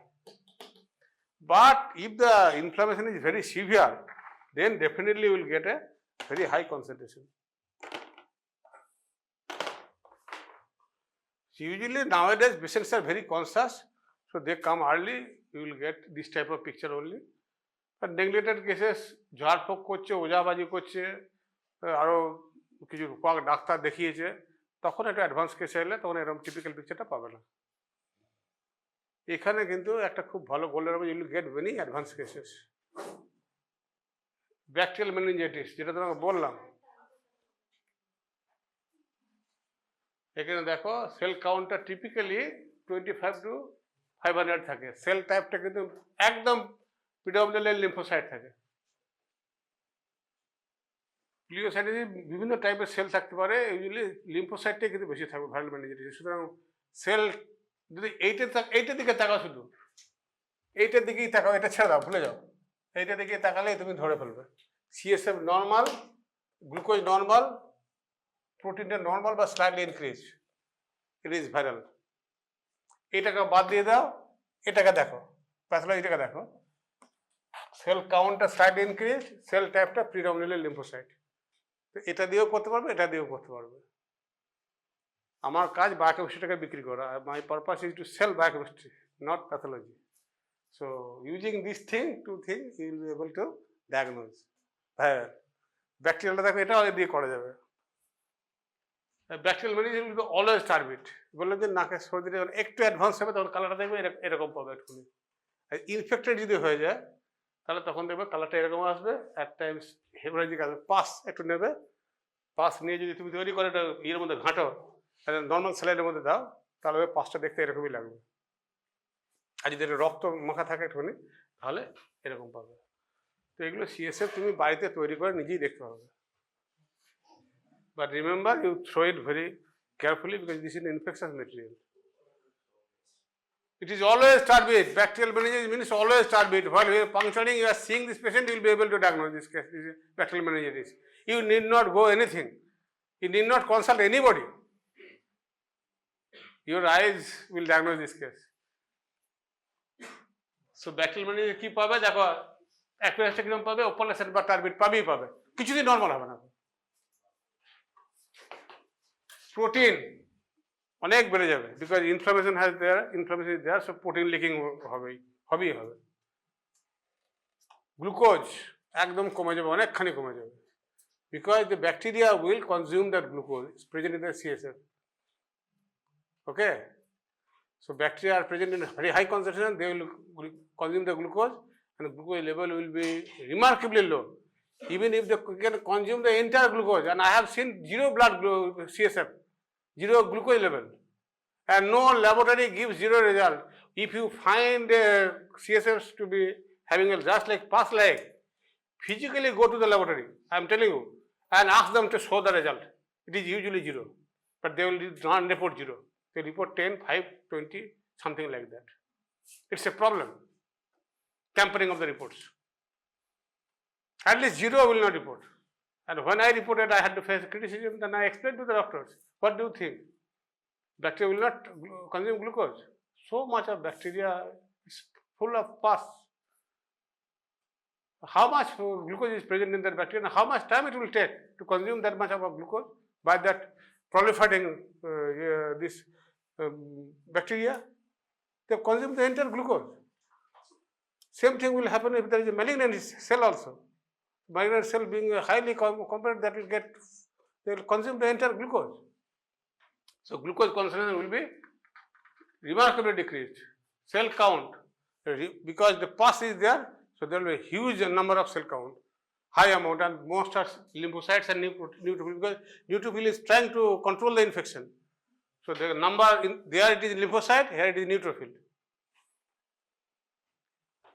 But if the inflammation is very severe, then definitely you will get a very high concentration. Usually nowadays patients are very conscious, so they come early, you will get this type of picture only. But neglected cases, ঝাড়ফুঁক করছে, ওঝাবাজি করছে, আরও কিছু doctor দেখিয়েছে, তখন একটা advance কেসে এলে তখন এরকম টিপিক্যাল পিকচারটা পাবে না। এখানে কিন্তু একটা খুব ভালো গোল্ডেন হবে, you will get many advance cases. Bacterial meningitis যেটা তোমাকে বললাম, এখানে দেখো সেল কাউন্টটা টিপিক্যালি 25 to 500 থাকে। সেল টাইপটা কিন্তু একদম প্রিডমিনেন্টলি লিম্ফোসাইট থাকে। প্লিওসাইটে বিভিন্ন টাইপের সেল থাকতে পারে, ইউজুয়ালি লিম্ফোসাইটটাই কিন্তু বেশি থাকবে ভাইরাল মেনিঞ্জাইটিস। সুতরাং সেল যদি এইটার দিকে তাকাও, শুধু এইটার দিকেই তাকাও, এটা ছেড়ে দাও, ভুলে যাও, এইটার দিকে তাকালেই তুমি ধরে ফেলবে সিএসএফ নর্মাল, গ্লুকোজ নর্মাল, প্রোটিনটা নর্মাল বা slightly increase, it is viral. এটাকে বাদ দিয়ে দাও, এটাকে দেখো, প্যাথোলজিটাকে দেখো, সেল কাউন্টটা স্লাইটলি ইনক্রিজ, সেল টাইপটা প্রিডমিনেন্টলি লিম্ফোসাইট। তো এটা দিয়েও করতে পারবে, এটা দিয়েও করতে পারবে। আমার কাজ বায়োকেমিস্ট্রিটাকে বিক্রি করা, my purpose is to sell biochemistry, not pathology. So using this two thing you will be able to diagnose. হ্যাঁ, ব্যাকটেরিয়ালটা দেখো, এটাও দিয়ে করা যাবে। Bacterial meningitis will be always turbid. বললাম যে নাকের সর্দিটা যখন একটু অ্যাডভান্স হবে তখন কালারটা দেখবে এরকম পাবে একটুখানি। আর ইনফেক্টেড যদি হয়ে যায় তাহলে তখন দেখবে কালারটা এরকম আসবে, অ্যাট টাইমস হেমোরেজিক আসবে। পাস একটু নেবে, পাস নিয়ে যদি তুমি তৈরি করে এটা ইয়ের মধ্যে ঘাঁটো, তাহলে নর্মাল স্যালাইডের মধ্যে দাও, তাহলে পাসটা দেখতে এরকমই লাগবে। আর যদি এটা রক্ত মাখা থাকে একটুখানি, তাহলে এরকম পাবে। তো এগুলো সিএসএফ তুমি বাড়িতে তৈরি করে নিজেই দেখতে পাবে। But remember, you throw it very carefully because this is an infectious material. It is always turbid. Bacterial meningitis means always turbid. While we are puncturing, you are seeing this patient, you will be able to diagnose this case. This is bacterial meningitis. You need not go anything. You need not consult anybody. Your eyes will diagnose this case. So bacterial meningitis কি পাবে দেখো, অ্যাকুয়াসটা কিরকম পাবে, ওপারলেশন বা টার্বিড পাবেই পাবে, কিছুদিন normal হবে না। প্রোটিন অনেক বেড়ে যাবে, because inflammation is there, so protein leaking হবেই হবে। গ্লুকোজ একদম কমে যাবে, অনেকখানি কমে যাবে, because the bacteria will consume that glucose present in the CSF. Okay, so bacteria are present in very high concentration, they will consume the glucose and the glucose level will be remarkably low. Even if they can consume the entire glucose, and I have seen zero blood CSF, zero glucose level, and no laboratory gives zero result. If you find CSFs to be having a just like pus like, physically go to the laboratory, I am telling you, and ask them to show the result. It is usually zero, but they will not report zero. They report 10, 5, 20, something like that. It's a problem. Tampering of the reports. At least zero will not report. And when I reported, I had to face criticism, then I explained to the doctors, What do you think? Bacteria will not consume glucose. So much of bacteria is full of pus. How much glucose is present in that bacteria and how much time it will take to consume that much of a glucose by that proliferating this bacteria? They consume the entire glucose. Same thing will happen if there is a malignant cell also. Malignant cell being highly competent, that will they will consume the entire glucose. So glucose concentration will be remarkably decreased. Cell count, because the pus is there, so there will be a huge number of cell count, high amount, and most are lymphocytes and neutrophils, because neutrophil is trying to control the infection. So the number there it is lymphocyte, here it is neutrophil.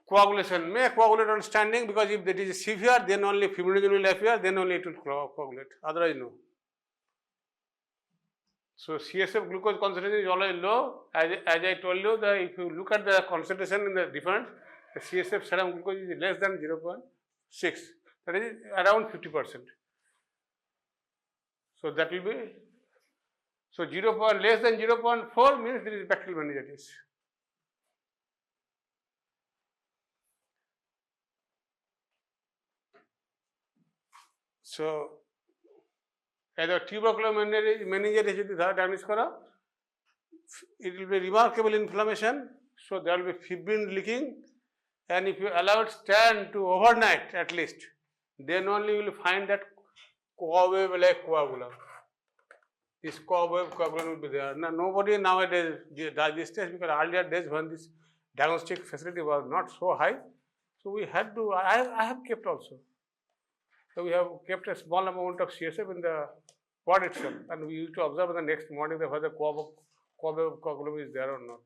Coagulation may coagulate on standing, because if it is severe, then only fibrinogen will appear, then only it will coagulate, otherwise no. So CSF glucose concentration is always low. As I told you, that if you look at the concentration in the difference, the CSF serum glucose is less than 0.6, that is around 50%. So that will be, so less than 0.4 means there is bacterial meningitis. So as a tubercular meningitis is diagnosed, it will be remarkable inflammation, so there will be fibrin leaking, and if you allow it stand to overnight at least, then only you will find that cobweb like coagulum. This cobweb coagulum will be there. Now nobody nowadays does this test, because earlier days when this diagnostic facility was not so high, so we had to, I have kept also. So we have kept a small amount of CSF in the pod itself, and we used to observe the next morning whether cobweb coagulum is there or not.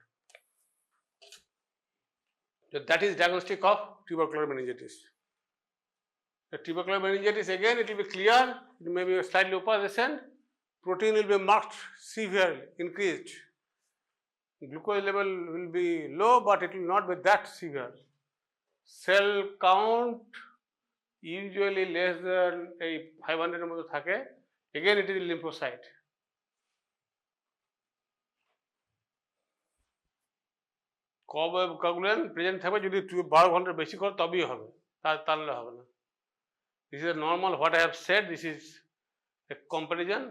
So that is diagnostic of tubercular meningitis. The tubercular meningitis, again it will be clear, it may be slightly opalescent, protein will be marked severely increased. Glucose level will be low, but it will not be that severe. Cell count usually less than 500 এর মতো থাকে, again it is lymphocyte. cobweb coagulum present থাকবে যদি 12 ঘন্টার বেশি করে তবেই হবে, তাহলে হবে না. This is a normal, what I have said, this is a comparison